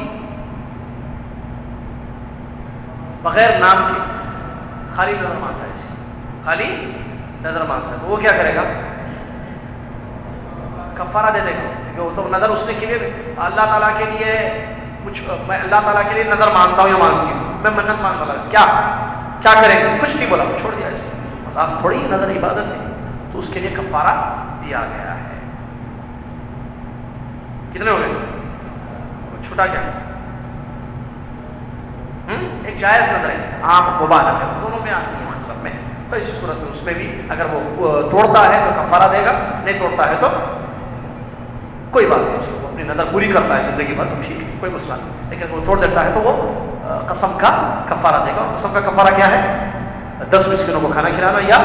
بغیر نام کے خالی نظر مانتا ہے، خالی نظر مانتا ہے، تو وہ کیا کرے گا؟ کفارہ دے دے گا. تو نظر اس نے کے لیے اللہ تعالیٰ کے لیے کچھ، میں اللہ تعالیٰ کے لیے نظر مانتا ہوں یا مانتی ہوں، میں منت مانتا ہوں، کیا کریں گے؟ کچھ نہیں بولا، چھوڑ دیا. اسے مذاق تھوڑی نظر عبادت ہے، تو اس کے لیے کفارہ دیا گیا ہے. کتنے ہو گئے؟ چھوٹا کیا؟ ایک جائز نظر ہے، آنکھ مبالغہ ہے، دونوں میں آتی ہے مقصد میں. تو اسی صورت میں اس میں بھی اگر وہ توڑتا ہے تو کفارہ دے گا، نہیں توڑتا ہے تو کوئی بات نہیں، اس کو اپنی نظر پوری کرتا ہے زندگی بھر تو ٹھیک ہے، کوئی مسئلہ نہیں. لیکن وہ توڑ دیتا ہے تو وہ قسم کا کفارہ دے گا. اور قسم کا کفارہ کیا ہے؟ 10 مسکینوں کو کھانا کھلانا، یا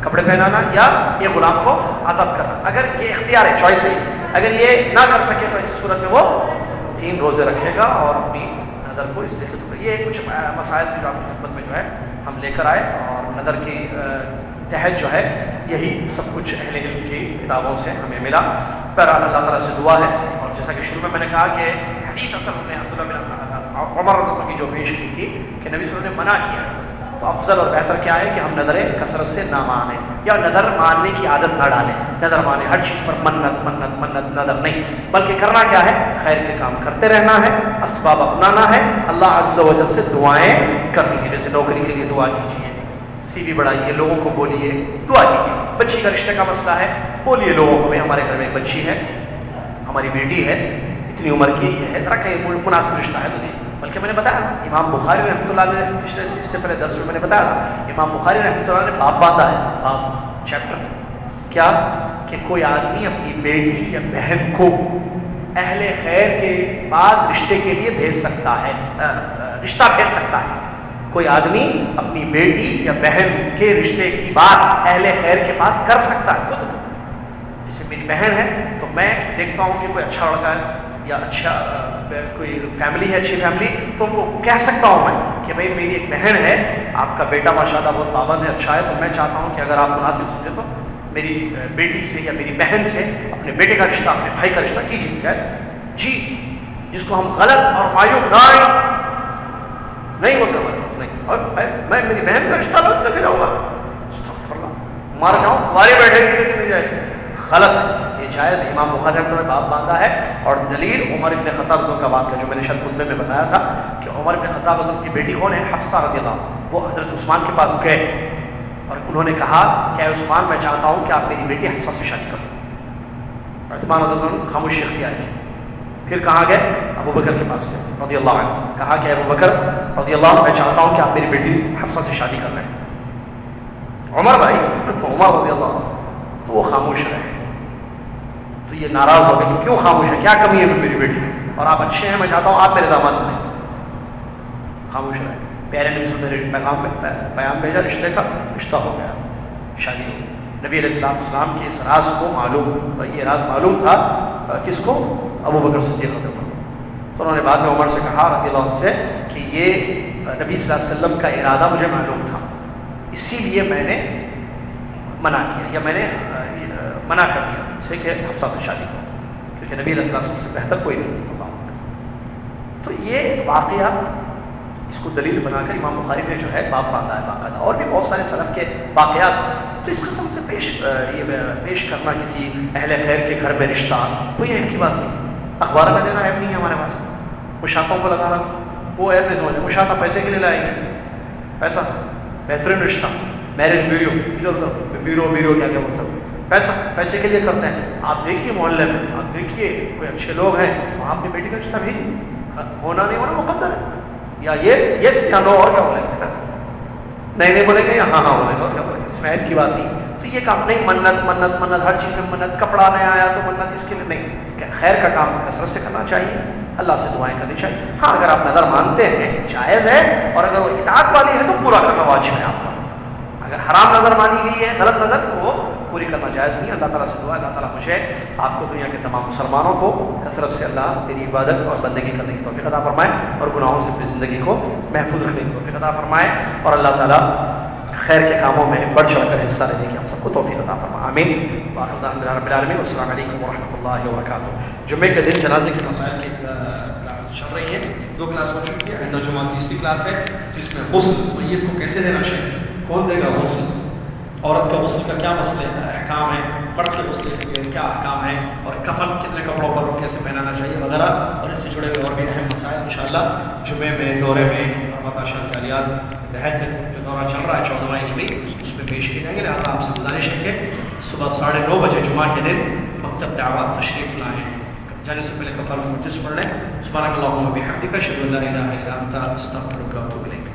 کپڑے پہنانا، یا یہ غلام کو آزاد کرنا. اگر یہ اختیار ہے، چوائس ہے، اگر یہ نہ کر سکے تو ایسی صورت میں وہ 3 روزے رکھے گا اور اپنی نظر کو اس طریقے سے. یہ کچھ مسائل کی جو آپ کی خدمت میں جو ہے ہم لے کر آئے، اور نظر کی تحت جو ہے یہی سب کچھ اہل علم کی کتابوں سے ہمیں ملا. بہرحال اللہ تعالیٰ سے دعا ہے، اور جیسا کہ شروع میں نے کہا کہ حدیث اصل میں عبداللہ بن عمر رضی اللہ عنہ کی جو پیش کی تھی کہ نبی صلی اللہ علیہ وسلم نے منع کیا ہے، تو افضل اور بہتر کیا ہے کہ ہم نظریں کثرت سے نہ مانیں، یا نظر ماننے کی عادت نہ ڈالیں. نظر مانیں ہر چیز پر منت نظر نہیں، بلکہ کرنا کیا ہے؟ خیر کے کام کرتے رہنا ہے، اسباب اپنانا ہے، اللہ عز و جل سے دعائیں کرنی ہے. جیسے نوکری کے لیے دعا کیجیے، سی وی بڑھائیے، لوگوں کو بولیے، دعا کیجیے. بچی کا رشتے کا مسئلہ ہے، بولیے لوگوں کو، ہمارے گھر میں ایک بچی ہے، ہماری بیٹی ہے، اتنی عمر کی ہے، ذرا کہ مناسب رشتہ ہے تجھے. بلکہ میں نے بتایا امام بخاری رحمۃ اللہ علیہ نے اس سے پہلے درس میں نے بتایا تھا، امام بخاری رحمۃ اللہ نے باب باندھا ہے، باب چیپٹر کیا کہ کوئی آدمی اپنی بیٹی یا بہن کو اہل خیر کے پاس رشتے کے لیے بھیج سکتا ہے، رشتہ بھیج سکتا ہے. کوئی آدمی اپنی بیٹی یا بہن کے رشتے کی بات اہل خیر کے پاس کر سکتا ہے. خود جیسے میری بہن ہے تو میں دیکھتا ہوں کہ کوئی اچھا لڑکا ہے یا اچھا کوئی فیملی ہے، اچھی فیملی، تو ان کو کہہ سکتا ہوں میں کہ بھائی میری ایک بہن ہے، آپ کا بیٹا ماشاءاللہ بہت پابند ہے، اچھا ہے، تو میں چاہتا ہوں کہ اگر آپ مناسب سمجھے تو میری بیٹی سے یا میری بہن سے اپنے بیٹے کا رشتہ، اپنے بھائی کا رشتہ کیجیے. جی، جس کو ہم غلط اور معیوب نہیں بولتے نہیں، اور میں میری بہن کا رشتہ لگے جاؤں گا، مار جاؤں ہمارے بیٹھے نہیں جائے، غلط ہے. یہ جائز امام بخاری رحمۃ اللہ نے باب باندھا ہے. اور دلیل عمر ابن خطاب کا واقعہ جو میں نے شاید خطبے میں بتایا تھا کہ عمر ابن خطاب کی بیٹی کون ہے؟ حفصہ رضی اللہ عنہ. وہ حضرت عثمان کے پاس گئے اور انہوں نے کہا کہ اے عثمان، میں چاہتا ہوں کہ آپ میری بیٹی حفصہ سے شادی کریں. عثمان رضی اللہ عنہ خاموشی اختیار کی. پھر کہاں گئے؟ ابو بکر کے پاس رضی اللہ عنہ. کہا کہ ابو بکر رضی اللہ عنہ، میں چاہتا ہوں کہ آپ میری بیٹی حفصہ سے شادی کر لیں. عمر بھائی، عمر رضی اللہ عنہ، تو وہ خاموش رہے. تو یہ ناراض ہو گئے کہ کیوں خاموش ہے، کیا کمی ہے میری بیٹی میں، اور آپ اچھے ہیں، میں چاہتا ہوں آپ میرے داماد بنیں. خاموش رہے. پیارے نبی صلی اللہ علیہ وسلم نے پیغام بھیجا، رشتے کا رشتہ ہو گیا، شادی ہو گئی. نبی علیہ السلام کے اس راز کو معلوم، یہ راز معلوم تھا کس کو؟ ابو بکر صدیق رضی اللہ عنہ. تو انہوں نے بعد میں عمر سے کہا رضی اللہ عنہ سے کہ یہ نبی صلی اللہ علیہ وسلم کا ارادہ مجھے معلوم تھا، اسی لیے میں نے منع کیا، یا میں نے منع کر دیا ان سے کہ حفصہ سے شادی کرو، کیونکہ نبی علیہ السلام سے بہتر کوئی نہیں. تو یہ واقعہ اس کو دلیل بنا کر امام بخاری نے جو ہے باب باندھا ہے باقاعدہ. اور بھی بہت سارے سلف کے واقعات. تو اس قسم سے پیش کرنا کسی اہل خیر کے گھر میں رشتہ کوئی عیب کی بات نہیں. اخبار میں دینا عیب نہیں ہے ہمارے پاس. مشاطوں کو لگانا وہ عیب نہیں سمجھتے. مشاطہ پیسے کے لیے لائیں گے، پیسہ، بہترین رشتہ، میرج بیورو، ادھر ادھر بیورو کیا کیا مطلب پیسہ، پیسے کے لیے کرتے ہیں. آپ دیکھیے محلے میں، آپ دیکھیے کوئی اچھے لوگ ہیں وہاں اپنی بیٹی کا رشتہ بھیجیے. ہونا نہیں ہونا مقدر ہے. یا یہ یس یا نو، اور کیا بولیں گے؟ نہیں بولیں گے، یا ہاں بولیں گے، اور کیا بولیں گے؟ اس میں عیب کی بات نہیں. تو یہ کام نہیں، منت ہر چیز میں منت. کپڑا نہیں آیا تو منت اس کے لیے نہیں. خیر کا کام کثرت سے کرنا چاہیے، اللہ سے دعائیں کرنی چاہیے. ہاں اگر آپ نظر مانتے ہیں جائز ہے، اور اگر وہ اطاعت والی ہے تو پورا کرنا واجب ہے آپ کا. اگر حرام نظر مانی گئی ہے، غلط نظر، تو وہ پوری کرنا جائز نہیں. اللہ تعالیٰ سے دعا ہے اللہ تعالیٰ مجھے آپ کو دنیا کے تمام مسلمانوں کو کثرت سے اللہ تیری عبادت اور بندگی کرنے کی توفیق عطا فرمائے، اور گناہوں سے اپنی زندگی کو محفوظ رکھنے کی توفیق عطا فرمائے، اور اللہ تعالیٰ خیر کے کاموں میں بڑھ چڑھ کر حصہ لینے کی ہم سب کو توفیق عطا فرمائے. آمین. وآخر دعوانا رب العالمین، والسلام علیکم ورحمۃ اللہ وبرکاتہ. جمعے کے دن جنازے کے مسائل کی کلاس چل رہی ہے. 2 کلاس ہو چکی ہے. آئندہ جمعہ تیسری کلاس ہے جس میں غسل میت کو کیسے دینا چاہیے، کون دے گا غسل، عورت کا غسل کا کیا مسئلے احکام ہے، مرد کے غسل کے کیا احکام ہے، اور کفن کتنے کپڑوں پر کیسے پہنانا چاہیے وغیرہ، اور اس سے جڑے ہوئے اور بھی اہم مسائل انشاءاللہ جمعے میں دورے میں البتہ جالیات کے تحت جو دورہ چل رہا ہے 14واں علمی، اس میں پیش کیے جائیں گے. لہٰذا آپ سے گزارش ہے کہ صبح 9:30 بجے جمعہ کے دن مکتب دعوت تشریف لائیں. جانے سے پہلے کفارۃ المجلس پڑھ لیں. سبحانک اللہم و بحمدک، اشہد ان لا الہ الا انت، استغفرک و اتوب الیک.